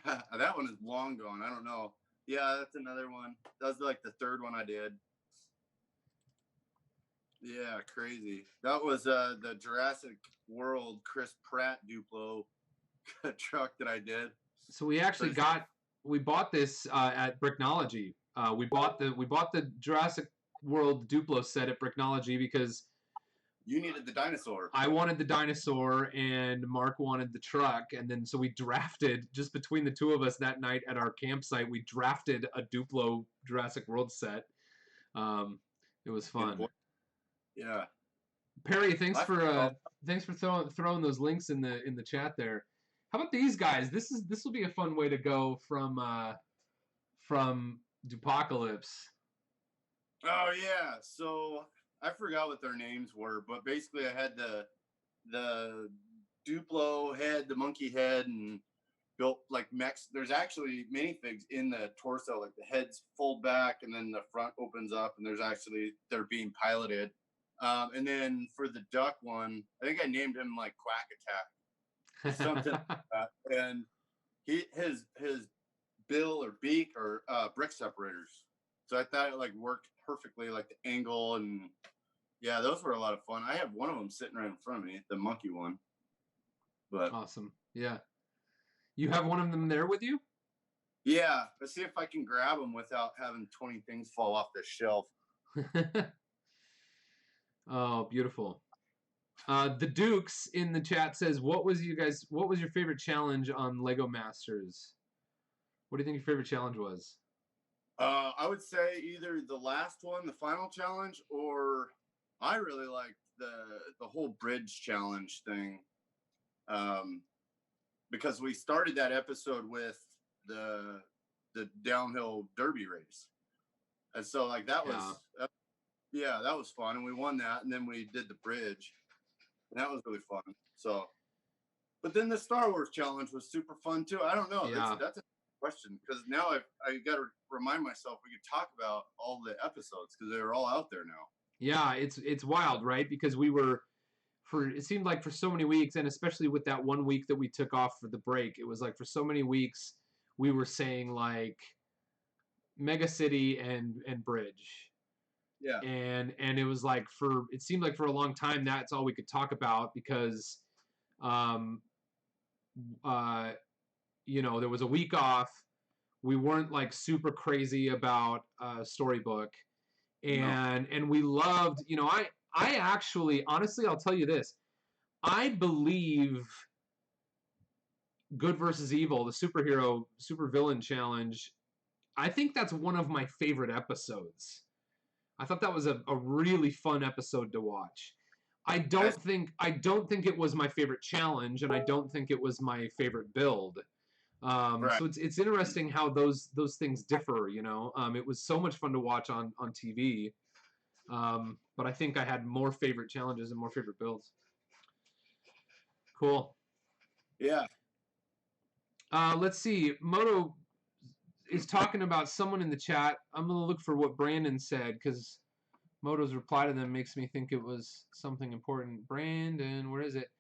That one is long gone. I don't know. Yeah, that's another one. That was like the third one I did. Yeah, crazy. That was the Jurassic World Chris Pratt Duplo truck that I did. So we actually we bought this at Bricknology. We bought the Jurassic World Duplo set at Bricknology because you needed the dinosaur. I wanted the dinosaur and Mark wanted the truck, and then so we drafted just between the two of us that night at our campsite. We drafted a Duplo Jurassic World set. It was fun. Yeah. Perry, thanks for throwing those links in the chat there. How about these guys? This will be a fun way to go from Duplocalypse. Oh yeah. So I forgot what their names were, but basically I had the Duplo head, the monkey head, and built like mechs. There's actually minifigs in the torso, like the heads fold back and then the front opens up, and they're being piloted. And then for the duck one, I think I named him like Quack Attack, something like that. And his bill or beak or brick separators. So I thought it like worked perfectly, like the angle, and yeah, those were a lot of fun. I have one of them sitting right in front of me, the monkey one. But awesome, yeah. You have one of them there with you? Yeah, let's see if I can grab them without having 20 things fall off the shelf. Oh, beautiful. The Dukes in the chat says, what was your favorite challenge on Lego Masters? What do you think your favorite challenge was? I would say either the last one, the final challenge, or I really liked the whole bridge challenge thing. Because we started that episode with the downhill derby race. And so like that was that was fun, and we won that, and then we did the bridge, and that was really fun. So, but then the Star Wars challenge was super fun too. I don't know. Yeah. That's a question, because now I got to remind myself we could talk about all the episodes because they're all out there now. Yeah, it's wild, right? Because it seemed like for so many weeks, and especially with that 1 week that we took off for the break, it was like for so many weeks we were saying like Mega City and Bridge. Yeah. And it was like it seemed like for a long time that's all we could talk about because there was a week off. We weren't like super crazy about Storybook. And we loved, I actually, honestly, I'll tell you this. I believe Good versus Evil, the super villain challenge, I think that's one of my favorite episodes. I thought that was a really fun episode to watch. I don't think it was my favorite challenge, and I don't think it was my favorite build. Right. So it's interesting how those things differ. It was so much fun to watch on TV. But I think I had more favorite challenges and more favorite builds. Cool. Yeah. Let's see. Moto is talking about someone in the chat. I'm going to look for what Brandon said because Moto's reply to them makes me think it was something important. Brandon, where is it?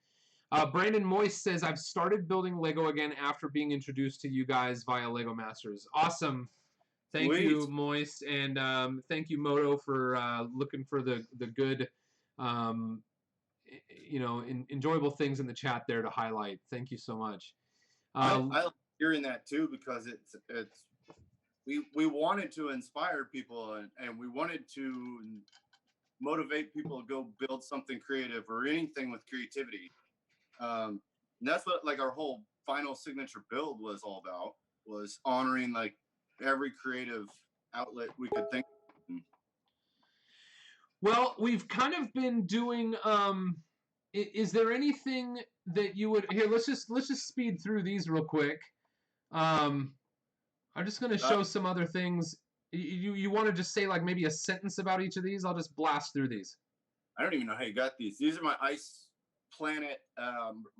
Brandon Moist says, I've started building Lego again after being introduced to you guys via Lego Masters. Awesome. Thank you, Moist, and thank you, Moto, for looking for the good, enjoyable things in the chat there to highlight. Thank you so much. I like hearing that too, because we wanted to inspire people and we wanted to motivate people to go build something creative or anything with creativity. And that's what like our whole final signature build was all about, was honoring like every creative outlet we could think of. Well, we've kind of been doing is there anything that you would here let's just speed through these real quick. I'm just going to show some other things. You want to just say like maybe a sentence about each of these? I'll just blast through these. I don't even know how you got these. These are my Ice Planet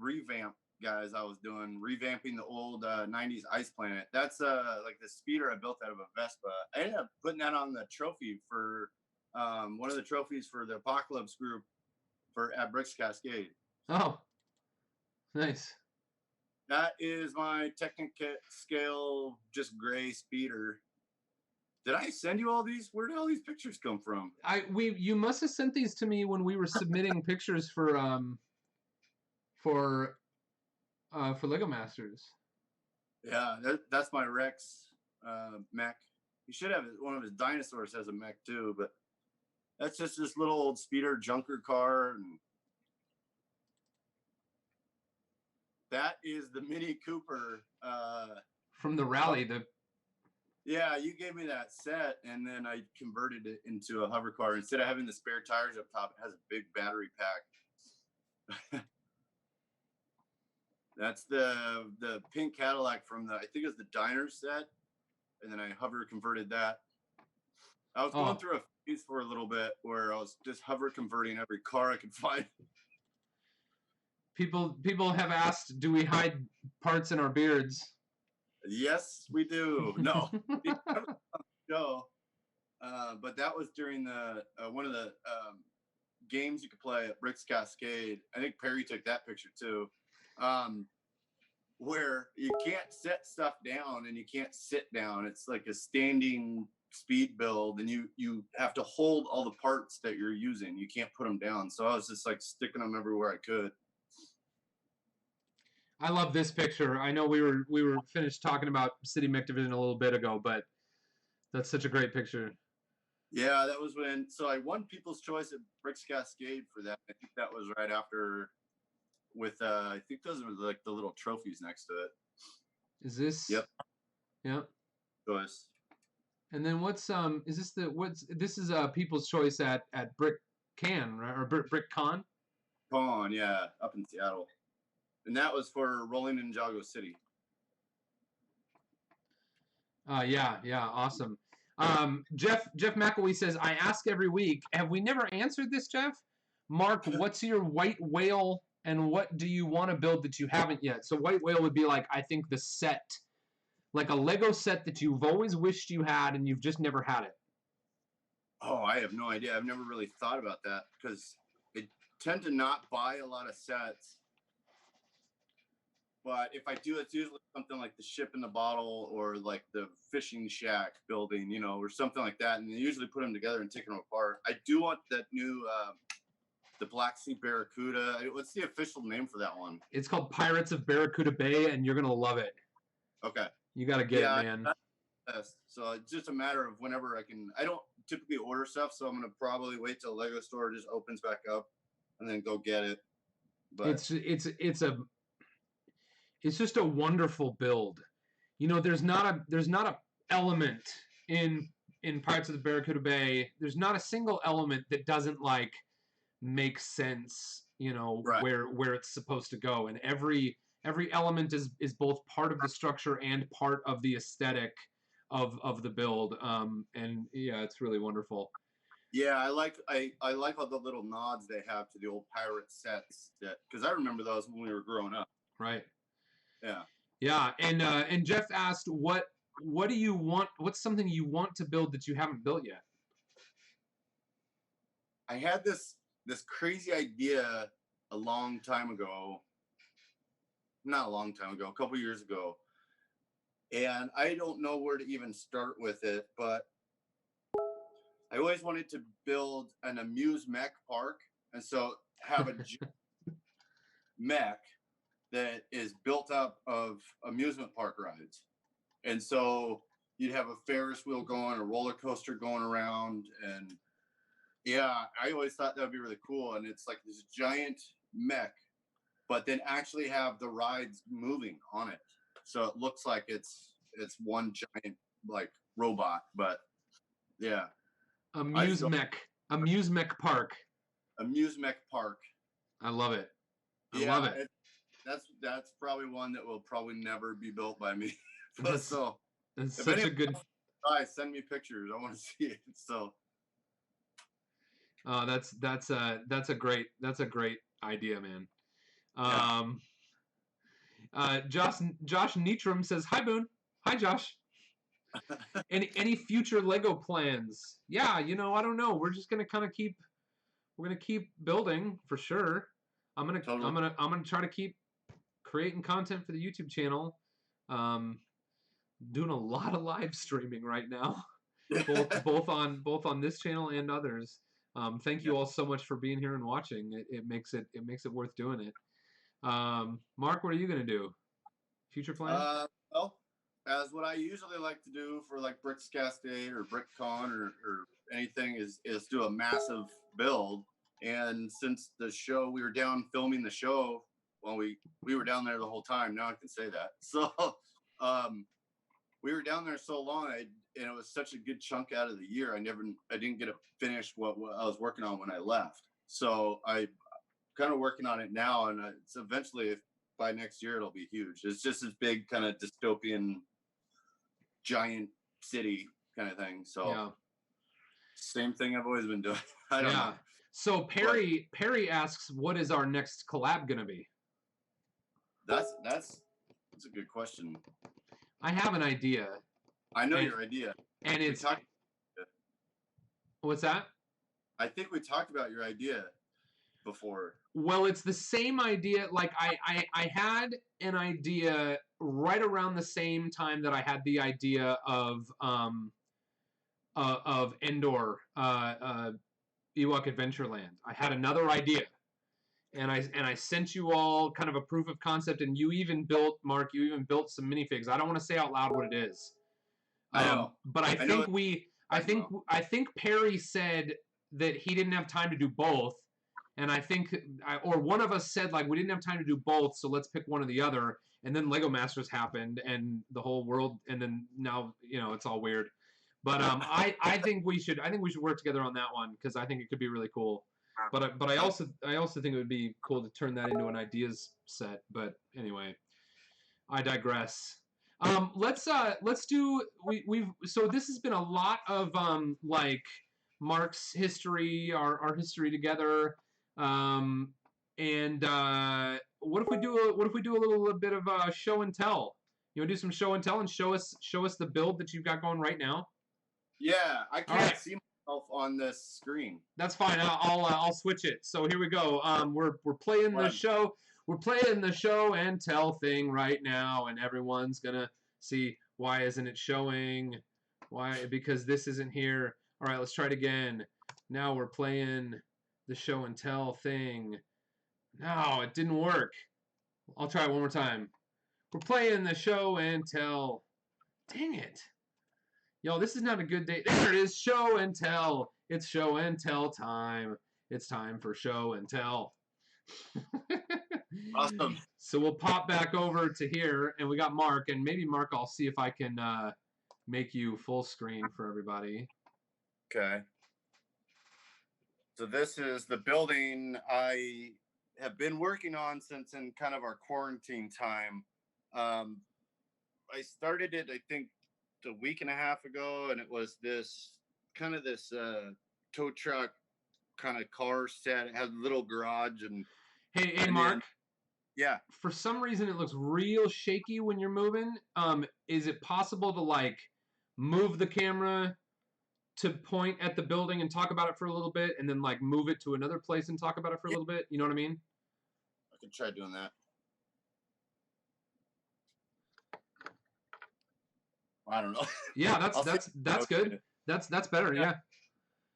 revamp guys I was doing, revamping the old 90s Ice Planet. That's like the speeder I built out of a Vespa. I ended up putting that on the trophy for one of the trophies for the Apocalypse group at Bricks Cascade. Oh, nice. That is my Technic scale, just gray speeder. Did I send you all these? Where did all these pictures come from? You must have sent these to me when we were submitting pictures for Lego Masters. Yeah, that's my Rex mech. He should have one of his dinosaurs has a mech too, but that's just this little old speeder junker car, and that is the Mini Cooper From the rally. Yeah, you gave me that set, and then I converted it into a hover car. Instead of having the spare tires up top, it has a big battery pack. That's the pink Cadillac from I think it was the diner set, and then I hover converted that. I was going through a phase for a little bit where I was just hover converting every car I could find. People have asked, do we hide parts in our beards? Yes, we do. No, show. But that was during the one of the games you could play at Brick's Cascade. I think Perry took that picture too, where you can't set stuff down and you can't sit down. It's like a standing speed build, and you have to hold all the parts that you're using. You can't put them down. So I was just like sticking them everywhere I could. I love this picture. I know we were finished talking about City Mech Division a little bit ago, but that's such a great picture. Yeah, that was when. So I won People's Choice at Brick's Cascade for that. I think that was right after. With I think those are like the little trophies next to it. Is this? Yep. Yep. Choice. And then this is People's Choice at Brick Can, right? Or Brick Con? Con, yeah, up in Seattle. And that was for rolling in Ninjago City. Yeah, awesome. Jeff McElwee says, I ask every week, have we never answered this, Jeff? Mark, what's your white whale and what do you want to build that you haven't yet? So white whale would be like, I think the set, like a Lego set that you've always wished you had and you've just never had it. Oh, I have no idea. I've never really thought about that because I tend to not buy a lot of sets. But if I do, it's usually something like the ship in the bottle or like the fishing shack building, or something like that. And they usually put them together and take them apart. I do want that new, the Black Sea Barracuda. What's the official name for that one? It's called Pirates of Barracuda Bay, and you're going to love it. Okay. You got to get it, man. So it's just a matter of whenever I can. I don't typically order stuff, so I'm going to probably wait till Lego store just opens back up and then go get it. But it's just a wonderful build. There's not a element in Pirates of the Barracuda Bay. There's not a single element that doesn't like make sense, right. where it's supposed to go. And every element is both part of the structure and part of the aesthetic of the build. And yeah, it's really wonderful. Yeah, I like all the little nods they have to the old pirate sets because I remember those when we were growing up. Right. Yeah. And Jeff asked, what do you want? What's something you want to build that you haven't built yet? I had this crazy idea a long time ago. Not a long time ago, a couple years ago. And I don't know where to even start with it, but I always wanted to build an amuse mech park. And so have a mech that is built up of amusement park rides. And so you'd have a Ferris wheel going, a roller coaster going around. And yeah, I always thought that would be really cool. And it's like this giant mech, but then actually have the rides moving on it. So it looks like it's one giant like robot, but yeah. Amuse mech park. Amuse mech park. I love it. I love it. That's probably one that will probably never be built by me. That's such a good. Send me pictures. I want to see it. So. That's a great idea, man. Josh Neitram says, "Hi Boone. Hi Josh. Any future Lego plans? Yeah, I don't know. We're just gonna kind of keep building for sure. I'm gonna try to keep creating content for the YouTube channel. Doing a lot of live streaming right now. both on this channel and others. Thank you all so much for being here and watching. It makes it worth doing it. Mark, what are you gonna do? Future plan? Well, as what I usually like to do for like Brickscast Day or BrickCon or anything is do a massive build. And since the show, we were down filming the show, well, we were down there the whole time. Now I can say that. So we were down there so long, and it was such a good chunk out of the year. I didn't get to finish what I was working on when I left. So I kind of working on it now, and it's eventually, if by next year, it'll be huge. It's just this big kind of dystopian giant city kind of thing. So yeah. Same thing I've always been doing. I don't know. So Perry asks, what is our next collab gonna be? That's a good question. I have an idea. I know your idea. And it's what's that? I think we talked about your idea before. Well, it's the same idea. Like I had an idea right around the same time that I had the idea of Endor, Ewok Adventureland. I had another idea, and I sent you all kind of a proof of concept, and you even built, Mark, some minifigs. I don't want to say out loud what it is. I know, but I think Perry said that he didn't have time to do both, and I think, or one of us said like we didn't have time to do both, so let's pick one or the other. And then Lego Masters happened, and the whole world, and then now it's all weird. But I think we should work together on that one because I think it could be really cool. But I also think it would be cool to turn that into an ideas set. But anyway, I digress. Let's do so this has been a lot of like Mark's history, our history together. And what if we do a little bit of show and tell? You want to do some show and tell and show us the build that you've got going right now? Yeah, I can't see myself on this screen. That's fine. I'll switch it. So here we go. We're playing the show. We're playing the show and tell thing right now, and everyone's gonna see why isn't it showing? Why? Because this isn't here. All right, let's try it again. Now we're playing the show and tell thing. No, it didn't work. I'll try it one more time. We're playing the show and tell. Dang it. Yo, this is not a good day. There it is. Show and tell. It's show and tell time. It's time for show and tell. Awesome. So we'll pop back over to here, and we got Mark. And maybe, Mark, I'll see if I can make you full screen for everybody. Okay. So this is the building I have been working on since in kind of our quarantine time. I started it, I think, a week and a half ago, and it was this tow truck kind of car set. It had a little garage and hey Mark. Yeah. For some reason it looks real shaky when you're moving. Is it possible to like move the camera to point at the building and talk about it for a little bit, and then like move it to another place and talk about it for a little bit? You know what I mean? I can try doing that. I don't know. Yeah, that's good. That's better. Yeah.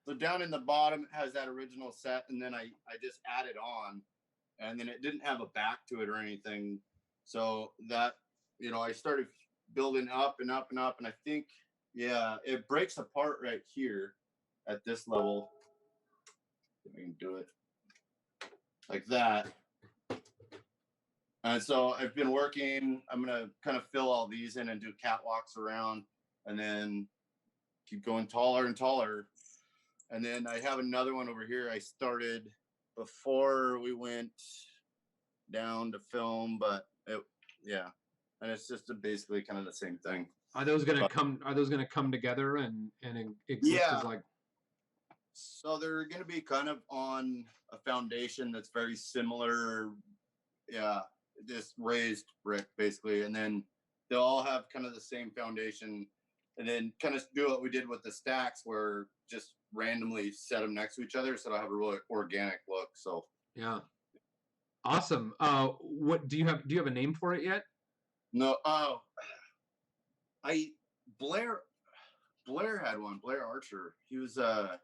So down in the bottom it has that original set, and then I just added on, and then it didn't have a back to it or anything. So that I started building up and up and up, and I think it breaks apart right here at this level. If I can do it like that. And so I've been working. I'm going to kind of fill all these in and do catwalks around, and then keep going taller and taller. And then I have another one over here I started before we went down to film, but and it's just basically kind of the same thing. Are those going to come together and exist as like? So they're going to be kind of on a foundation that's very similar. Yeah. This raised brick basically, and then they'll all have kind of the same foundation, and then kind of do what we did with the stacks, where just randomly set them next to each other, so they'll have a really organic look. So yeah, awesome. What do you have a name for it yet? No. Blair Blair had one. Blair Archer. He was like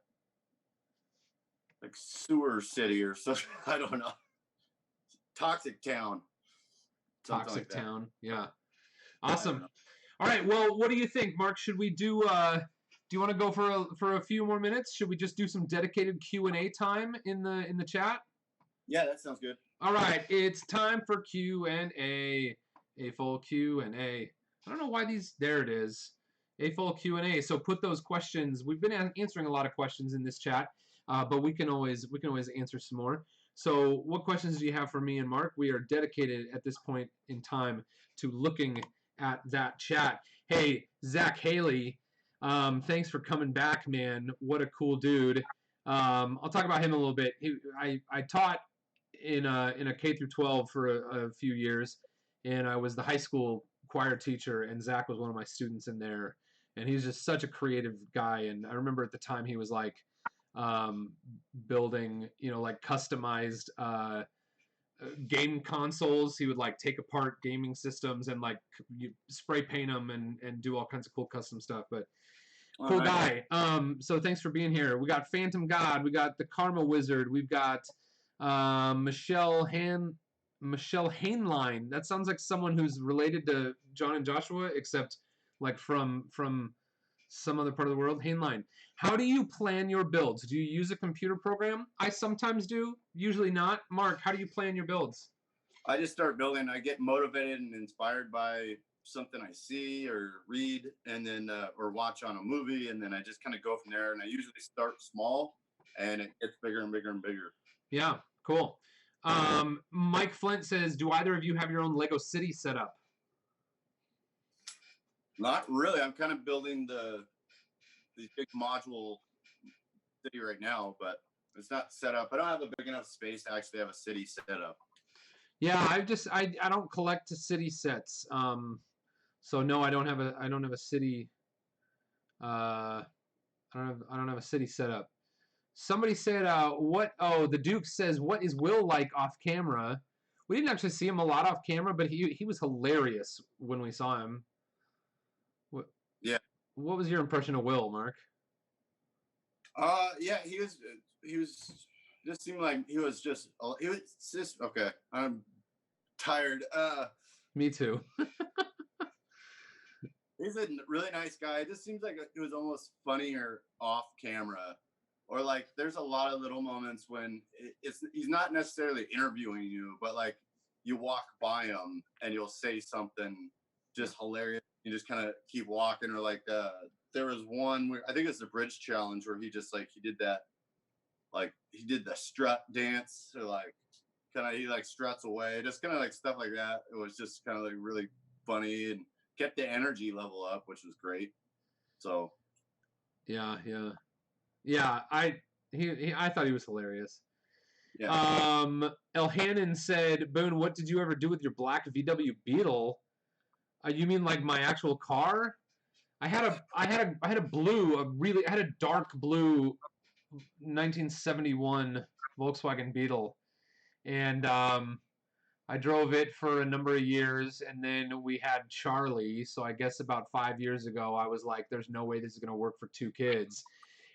Sewer City or something. I don't know. Toxic Town. Something Toxic like that. Town. Yeah. I don't Awesome. know. All right. Well, what do you think, Mark? Should we do you want to go for a few more minutes? Should we just do some dedicated Q&A time in the chat? Yeah, that sounds good. All right, it's time for Q&A. AFOL Q&A. I don't know why there it is. AFOL Q&A. So put those questions. We've been answering a lot of questions in this chat, but we can always answer some more. So what questions do you have for me and Mark? We are dedicated at this point in time to looking at that chat. Hey, Zach Haley, thanks for coming back, man. What a cool dude. I'll talk about him a little bit. I taught in a K through 12 for a few years, and I was the high school choir teacher, and Zach was one of my students in there, and he's just such a creative guy. And I remember at the time he was like building, like customized game consoles. He would like take apart gaming systems and like spray paint them and do all kinds of cool custom stuff. But cool guy. So thanks for being here. We got Phantom God. We got the Karma Wizard. We've got Michelle Hainline. That sounds like someone who's related to John and Joshua, except like from some other part of the world. Hainline. How do you plan your builds? Do you use a computer program? I sometimes do, usually not. Mark, how do you plan your builds? I just start building. I get motivated and inspired by something I see or read, and then or watch on a movie, and then I just kind of go from there. And I usually start small, and it gets bigger and bigger and bigger. Yeah, cool. Mike Flint says, do either of you have your own Lego City set up? Not really. I'm kind of building these big module city right now, but it's not set up. I don't have a big enough space to actually have a city set up. Yeah, I don't collect city sets. So no, I don't have a city. I don't have a city set up. Somebody said, the Duke says, what is Will like off camera? We didn't actually see him a lot off camera, but he was hilarious when we saw him. Yeah. What was your impression of Will, Mark? Yeah, he was just seemed like he was just okay. I'm tired. Me too. He's a really nice guy. It just seems like it was almost funnier off camera, or like there's a lot of little moments when he's not necessarily interviewing you, but like you walk by him and you'll say something just hilarious. You just kind of keep walking, or like there was one where I think it's the bridge challenge where he just like he did the strut dance, or like he like struts away, just kind of like stuff like that. It was just kind of like really funny and kept the energy level up, which was great. So yeah. I thought he was hilarious. Yeah. Elhanan said, Boone, what did you ever do with your black VW Beetle? You mean like my actual car? I had a dark blue 1971 Volkswagen Beetle, and I drove it for a number of years, and then we had Charlie. So I guess about 5 years ago, I was like, "There's no way this is going to work for 2 kids,"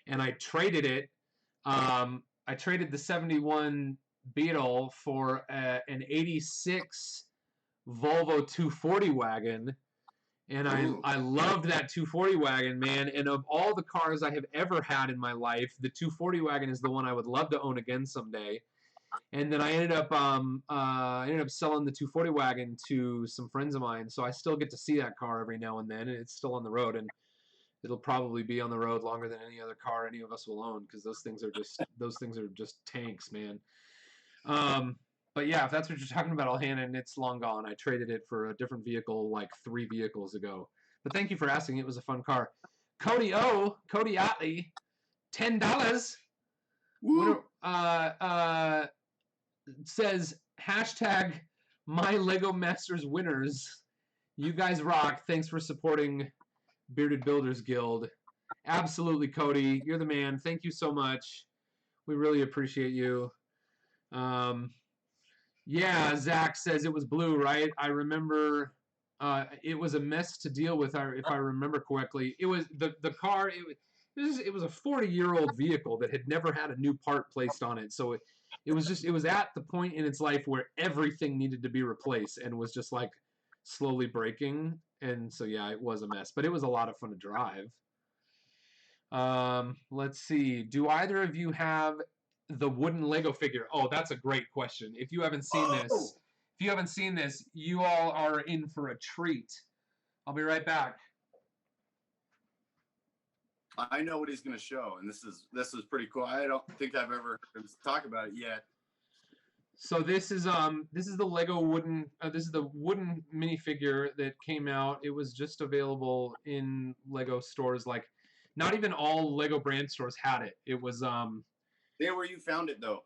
and I traded it. I traded the 71 Beetle for an 86 Volvo 240 wagon, and I loved that 240 wagon, man. And of all the cars I have ever had in my life, the 240 wagon is the one I would love to own again someday. And then I ended up selling the 240 wagon to some friends of mine, so I still get to see that car every now and then, and it's still on the road, and it'll probably be on the road longer than any other car any of us will own, because those things are just tanks, man. But yeah, if that's what you're talking about, Elhanan, it's long gone. I traded it for a different vehicle like 3 vehicles ago. But thank you for asking. It was a fun car. Cody Otley, $10. Says hashtag my Lego Masters winners. You guys rock. Thanks for supporting Bearded Builders Guild. Absolutely, Cody. You're the man. Thank you so much. We really appreciate you. Yeah, Zach says it was blue, right? I remember it was a mess to deal with. If I remember correctly, it was the car. It was a 40-year-old vehicle that had never had a new part placed on it. So it was at the point in its life where everything needed to be replaced and was just like slowly breaking. And so yeah, it was a mess, but it was a lot of fun to drive. Let's see. Do either of you have the wooden Lego figure? Oh, that's a great question. If you haven't seen this, you all are in for a treat. I'll be right back. I know what he's going to show, and this is pretty cool. I don't think I've ever heard him talk about it yet. So this is the Lego wooden this is the wooden minifigure that came out. It was just available in Lego stores. Like, not even all Lego brand stores had it. It was There where you found it though.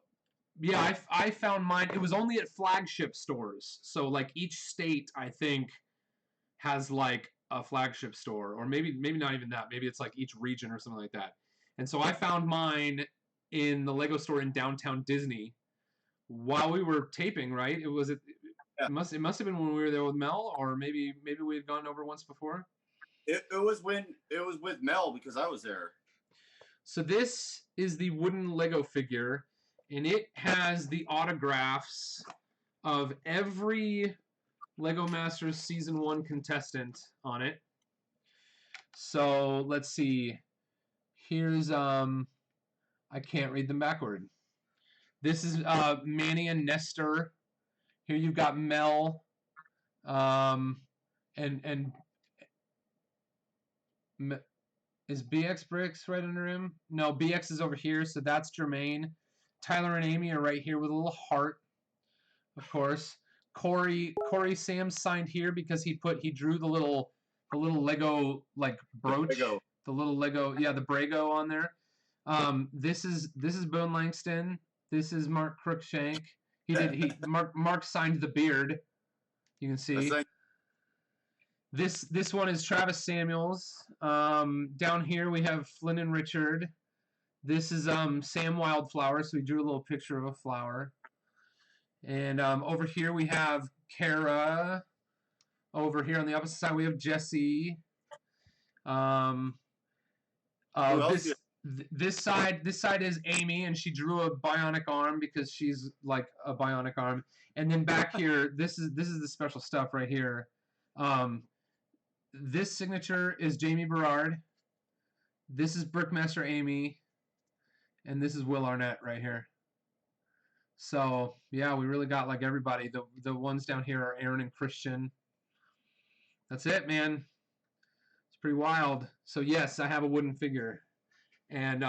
Yeah, I found mine. It was only at flagship stores. So like each state, I think, has like a flagship store, or maybe not even that. Maybe it's like each region or something like that. And so I found mine in the Lego store in downtown Disney while we were taping. Right? It must have been when we were there with Mel, or maybe we had gone over once before. It was with Mel, because I was there. So this is the wooden Lego figure, and it has the autographs of every Lego Masters Season 1 contestant on it. So let's see. Here's I can't read them backward. This is Manny and Nestor. Here you've got Mel, and is BX Bricks right under him? No, BX is over here, so that's Jermaine. Tyler and Amy are right here with a little heart, of course. Corey Sam signed here because he drew the little Lego like brooch, the little Lego, yeah, the Brago on there. This is Boone Langston. This is Mark Crookshank. Mark signed the beard. You can see. This one is Travis Samuels. Down here we have Flynn and Richard. This is Sam Wildflower, so we drew a little picture of a flower. And over here we have Kara. Over here on the opposite side we have Jesse. This side is Amy, and she drew a bionic arm because she's like a bionic arm. And then back here, this is the special stuff right here. This signature is Jamie Berard. This is Brickmaster Amy. And this is Will Arnett right here. So, yeah, we really got like everybody. The ones down here are Aaron and Christian. That's it, man. It's pretty wild. So, yes, I have a wooden figure. And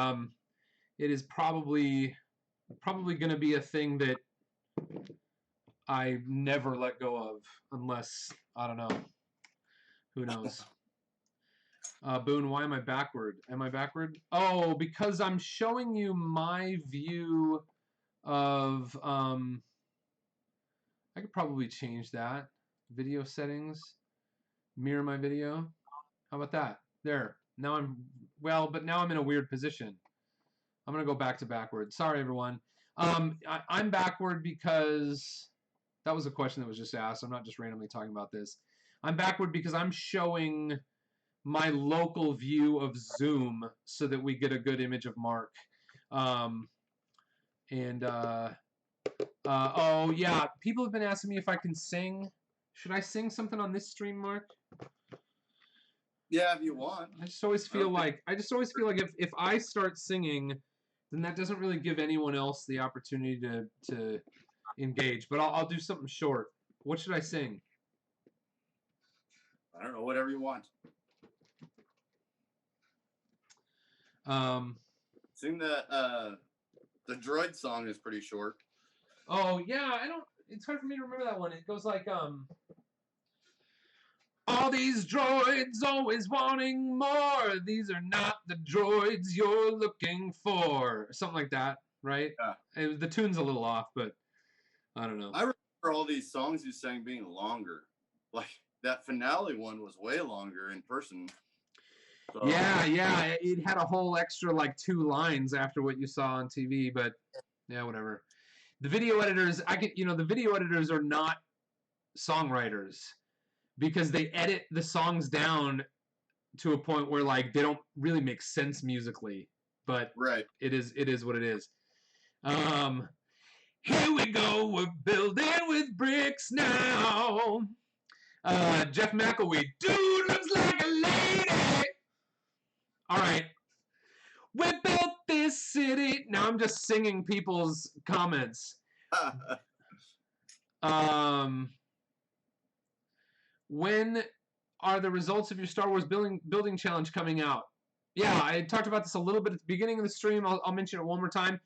it is probably going to be a thing that I never let go of unless, I don't know. Who knows? Boone, why am I backward? Am I backward? Oh, because I'm showing you my view of... I could probably change that. Video settings. Mirror my video. How about that? There. Now I'm... Well, but now I'm in a weird position. I'm going to go back to backward. Sorry, everyone. I'm backward because... That was a question that was just asked. I'm not just randomly talking about this. I'm backward because I'm showing my local view of Zoom so that we get a good image of Mark. Oh, yeah. People have been asking me if I can sing. Should I sing something on this stream, Mark? Yeah, if you want. I just always feel like if I start singing, then that doesn't really give anyone else the opportunity to engage. But I'll do something short. What should I sing? I don't know, whatever you want. Sing the droid song is pretty short. Oh yeah, it's hard for me to remember that one. It goes like all these droids always wanting more. These are not the droids you're looking for. Something like that, right? Yeah. The tune's a little off, but I don't know. I remember all these songs you sang being longer. Like that finale one was way longer in person. So. Yeah, it had a whole extra like 2 lines after what you saw on TV, but yeah, whatever. The video editors, the video editors are not songwriters. because they edit the songs down to a point where like they don't really make sense musically, but Right. it is what it is. Here we go, we're building with bricks now. Jeff McElwee, dude looks like a lady. All right. We built this city. Now I'm just singing people's comments. When are the results of your Star Wars building challenge coming out? Yeah, I talked about this a little bit at the beginning of the stream. I'll mention it one more time.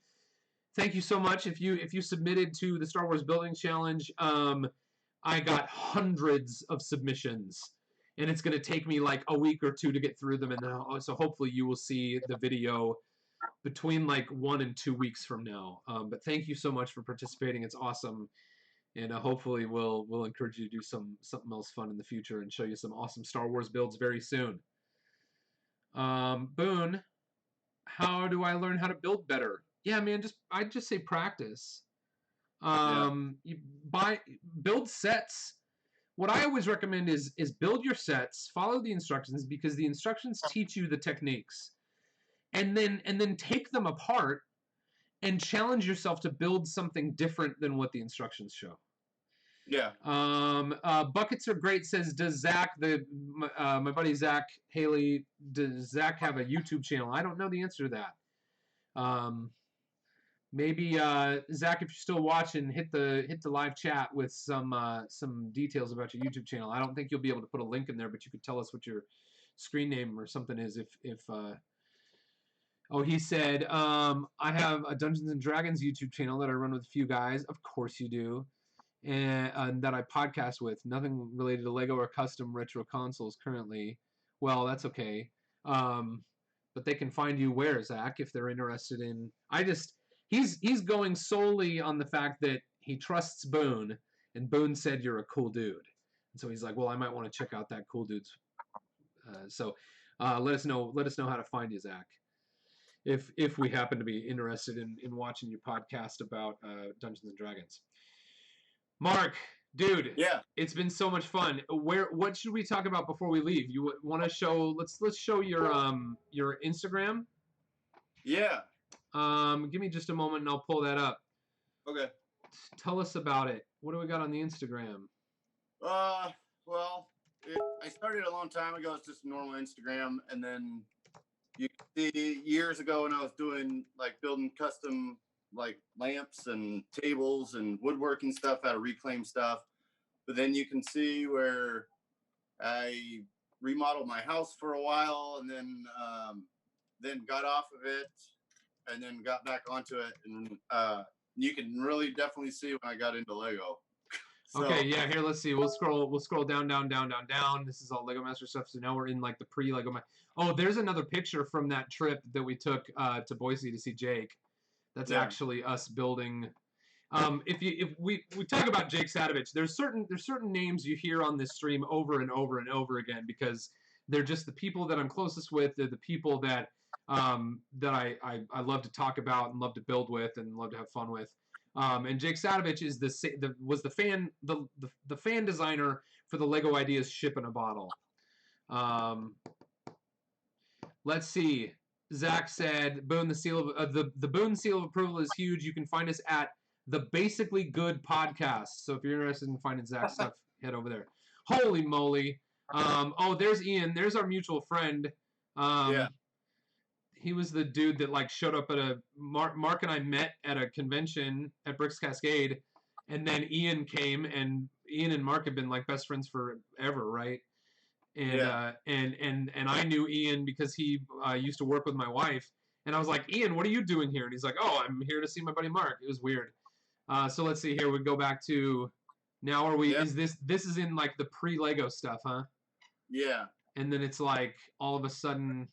Thank you so much. If you submitted to the Star Wars building challenge, I got hundreds of submissions, and it's going to take me like a week or two to get through them, and then, so hopefully you will see the video between like 1 and 2 weeks from now. But thank you so much for participating. It's awesome, and hopefully we'll encourage you to do something else fun in the future and show you some awesome Star Wars builds very soon. Boone, how do I learn how to build better? Yeah, man, I'd just say practice. You build sets. What I always recommend is build your sets, follow the instructions, because the instructions teach you the techniques, and then take them apart and challenge yourself to build something different than what the instructions show. Yeah. Buckets are great, says, does Zach, my buddy Zach Haley, does Zach have a YouTube channel? I don't know the answer to that. Maybe Zach, if you're still watching, hit the live chat with some details about your YouTube channel. I don't think you'll be able to put a link in there, but you could tell us what your screen name or something is. Oh, he said, I have a Dungeons and Dragons YouTube channel that I run with a few guys. Of course you do. And that I podcast with. Nothing related to Lego or custom retro consoles currently. Well, that's okay. But they can find you where, Zach, if they're interested in. He's going solely on the fact that he trusts Boone, and Boone said you're a cool dude. And so he's like, well, I might want to check out that cool dude's. So let us know how to find you, Zach, if we happen to be interested in watching your podcast about Dungeons and Dragons. Mark, dude, Yeah. It's been so much fun. What should we talk about before we leave? You want to show? Let's show your Instagram. Yeah. Give me just a moment and I'll pull that up. Okay. Tell us about it. What do we got on the Instagram? Well, I started a long time ago. It's just normal Instagram, and then you can see years ago when I was doing like building custom like lamps and tables and woodworking stuff out of reclaimed stuff. But then you can see where I remodeled my house for a while, and then got off of it, and then got back onto it, and you can really definitely see when I got into Lego. So, okay, yeah, here, let's see. We'll scroll down. This is all Lego Master stuff. So now we're in like the pre-Lego. Oh, there's another picture from that trip that we took to Boise to see Jake. That's actually us building. If we talk about Jake Sadovich, there's certain names you hear on this stream over and over and over again, because they're just the people that I'm closest with. They're the people that I love to talk about and love to build with and love to have fun with. And Jake Sadovich is was the fan designer for the Lego Ideas Ship in a Bottle. Let's see. Zach said, "Boone, the seal of the Boone seal of approval is huge. You can find us at the Basically Good podcast. So if you're interested in finding Zach's stuff, head over there." Holy moly! Oh, there's Ian. There's our mutual friend. He was the dude that like showed up at a Mark and I met at a convention at Bricks Cascade, and then Ian came, and Ian and Mark have been like best friends forever, right? And and I knew Ian because he used to work with my wife, and I was like, Ian, what are you doing here? And he's like, oh, I'm here to see my buddy Mark. It was weird. So let's see here. We go back to now. Are we? Yep. Is this is in like the pre-Lego stuff, huh? Yeah. And then it's like all of a sudden.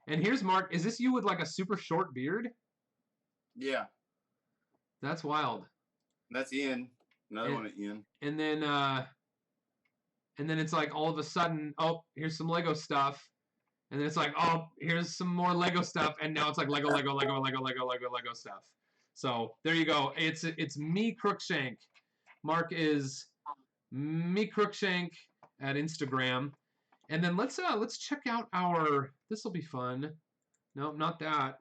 And here's Mark. Is this you with like a super short beard? Yeah. That's wild. That's Ian. Another one at Ian. And then it's like all of a sudden, oh, here's some Lego stuff. And then it's like, oh, here's some more Lego stuff. And now it's like Lego stuff. So there you go. It's me, Crookshank. Mark is me, Crookshank. at Instagram. And then let's check out our. This will be fun. Nope, not that.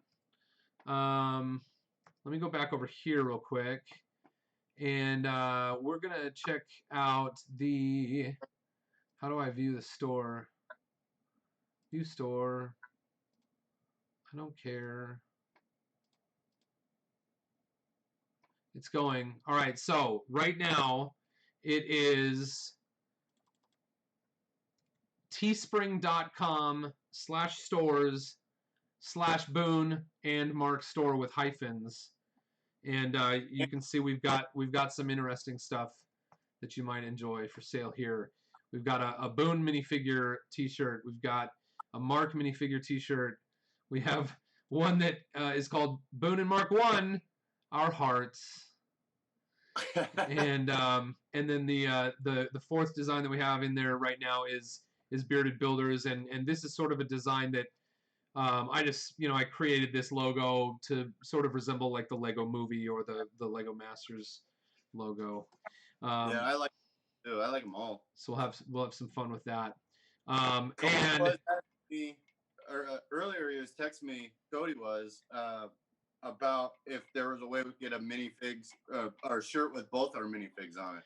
Let me go back over here real quick, and we're gonna check out the. How do I view the store? View store. I don't care. It's going. All right, so right now it is teespring.com/stores/Boone and Mark store with hyphens. And you can see we've got some interesting stuff that you might enjoy for sale here. We've got a Boone minifigure T-shirt. We've got a Mark minifigure T-shirt. We have one that is called Boone and Mark 1, Our Hearts. And then the fourth design that we have in there right now is Bearded Builders, and this is sort of a design that I just I created this logo to sort of resemble like the Lego Movie or the Lego Masters logo. Yeah, I like them too. I like them all. So we'll have some fun with that. Earlier he was texting me. Cody was about if there was a way we could get a minifigs or shirt with both our minifigs on it.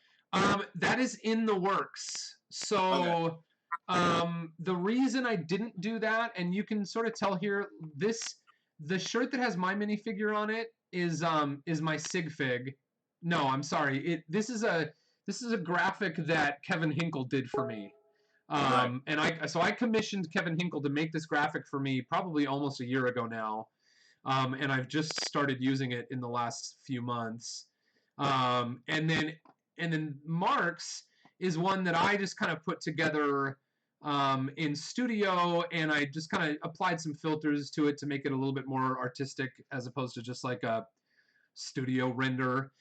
That is in the works. So the reason I didn't do that, and you can sort of tell here, the shirt that has my minifigure on it is my sig fig. No, I'm sorry. This is a graphic that Kevin Hinkle did for me. Right. And I commissioned Kevin Hinkle to make this graphic for me probably almost a year ago now. And I've just started using it in the last few months. And then Mark's is one that I just kind of put together in studio, and I just kind of applied some filters to it to make it a little bit more artistic as opposed to just like a studio render.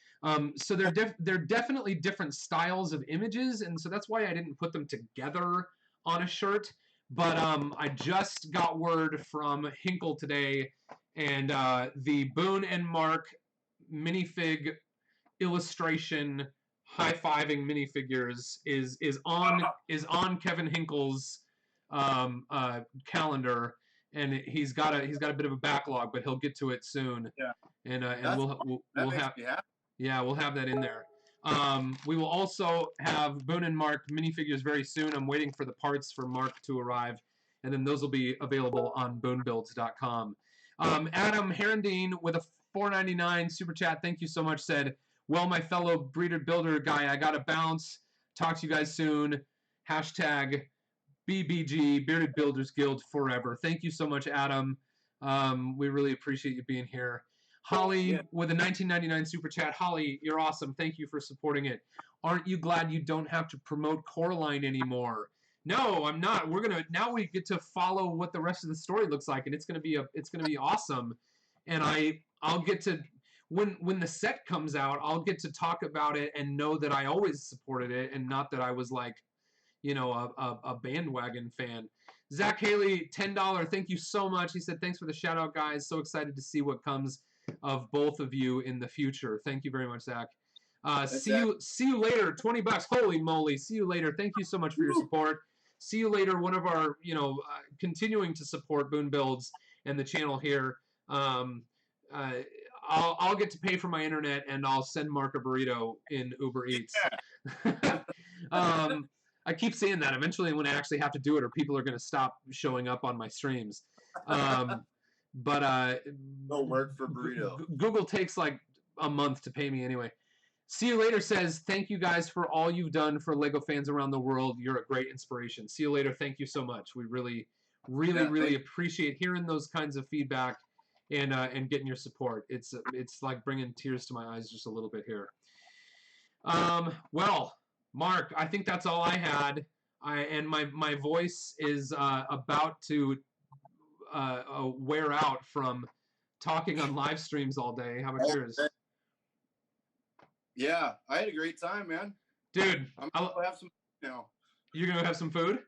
So they're definitely different styles of images, and so that's why I didn't put them together on a shirt. But I just got word from Hinkle today, and the Boone and Mark minifig illustration high-fiving minifigures is on Kevin Hinkle's calendar, and he's got a bit of a backlog, but he'll get to it soon. Yeah. And we'll have we'll have that in there. We will also have Boone and Mark minifigures very soon. I'm waiting for the parts for Mark to arrive, and then those will be available on BooneBuilds.com. Adam Herendine with a $4.99 super chat. Thank you so much. Said, well, my fellow breeder builder guy, I gotta bounce. Talk to you guys soon. Hashtag BBG, Bearded Builders Guild forever. Thank you so much, Adam. We really appreciate you being here. Holly with a $19.99 super chat. Holly, you're awesome. Thank you for supporting it. Aren't you glad you don't have to promote Coraline anymore? No, I'm not. Now we get to follow what the rest of the story looks like, and it's gonna be awesome. And I'll get to when the set comes out, I'll get to talk about it and know that I always supported it, and not that I was like, a bandwagon fan. Zach Haley, $10. Thank you so much. He said, thanks for the shout out, guys. So excited to see what comes of both of you in the future. Thank you very much, Zach. See you later. $20. Holy moly. See you later. Thank you so much for your support. See you later. One of our, continuing to support Boone Builds and the channel here. I'll get to pay for my internet, and I'll send Mark a burrito in Uber Eats. I keep saying that. Eventually, I'm going to actually have to do it, or people are going to stop showing up on my streams. But no work for burrito. Google takes like a month to pay me anyway. See you later says, thank you guys for all you've done for LEGO fans around the world. You're a great inspiration. See you later. Thank you so much. We really appreciate hearing those kinds of feedback and getting your support. It's like bringing tears to my eyes just a little bit here. Well, Mark, I think that's all I had. And my voice is about to wear out from talking on live streams all day. How about yours? Yeah, I had a great time, man. Dude, I'll have some now. You're gonna have some food?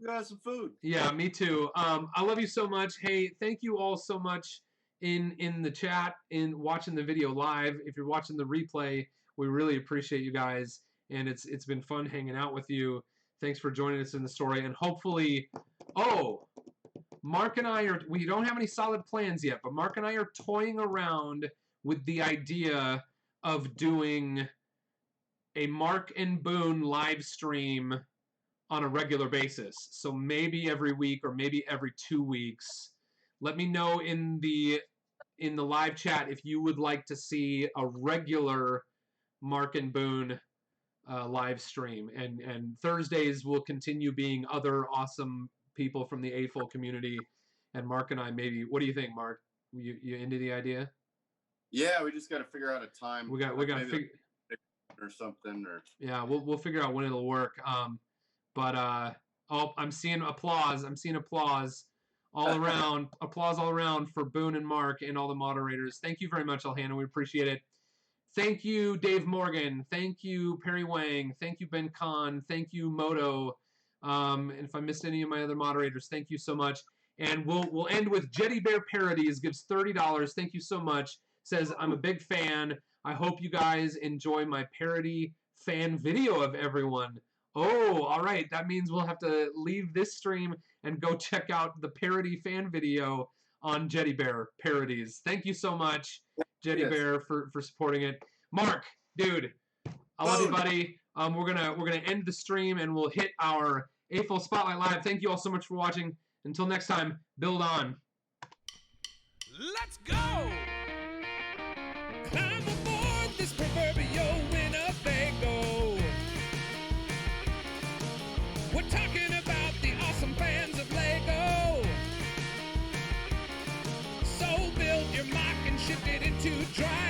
We're gonna have some food. Yeah, me too. I love you so much. Hey, thank you all so much in the chat, in watching the video live. If you're watching the replay, we really appreciate you guys, and it's been fun hanging out with you. Thanks for joining us in the story. And hopefully, Mark and I we don't have any solid plans yet, but Mark and I are toying around with the idea of doing a Mark and Boone live stream on a regular basis. So maybe every week or maybe every 2 weeks. Let me know in the live chat if you would like to see a regular Mark and Boone live stream. And Thursdays will continue being other awesome people from the AFOL community. And Mark and I maybe, what do you think, Mark? You into the idea? Yeah, we just got to figure out a time. We got to figure or something, or yeah, we'll figure out when it'll work. But I'm seeing applause. I'm seeing applause all around. Applause all around for Boone and Mark and all the moderators. Thank you very much, Alhana. We appreciate it. Thank you, Dave Morgan. Thank you, Perry Wang. Thank you, Ben Kahn. Thank you, Moto. And if I missed any of my other moderators, thank you so much. And we'll end with Jetty Bear Parodies, gives $30. Thank you so much. Says, I'm a big fan. I hope you guys enjoy my parody fan video of everyone. Oh, all right. That means we'll have to leave this stream and go check out the parody fan video on Jetty Bear Parodies. Thank you so much, Jetty Bear, for supporting it. Mark, dude, I love you, buddy. We're gonna end the stream and we'll hit our AFOL Spotlight Live. Thank you all so much for watching. Until next time, build on. Let's go! Climb aboard this proverbial Winnebago. We're talking about the awesome fans of Lego. So build your mock and shift it into drive.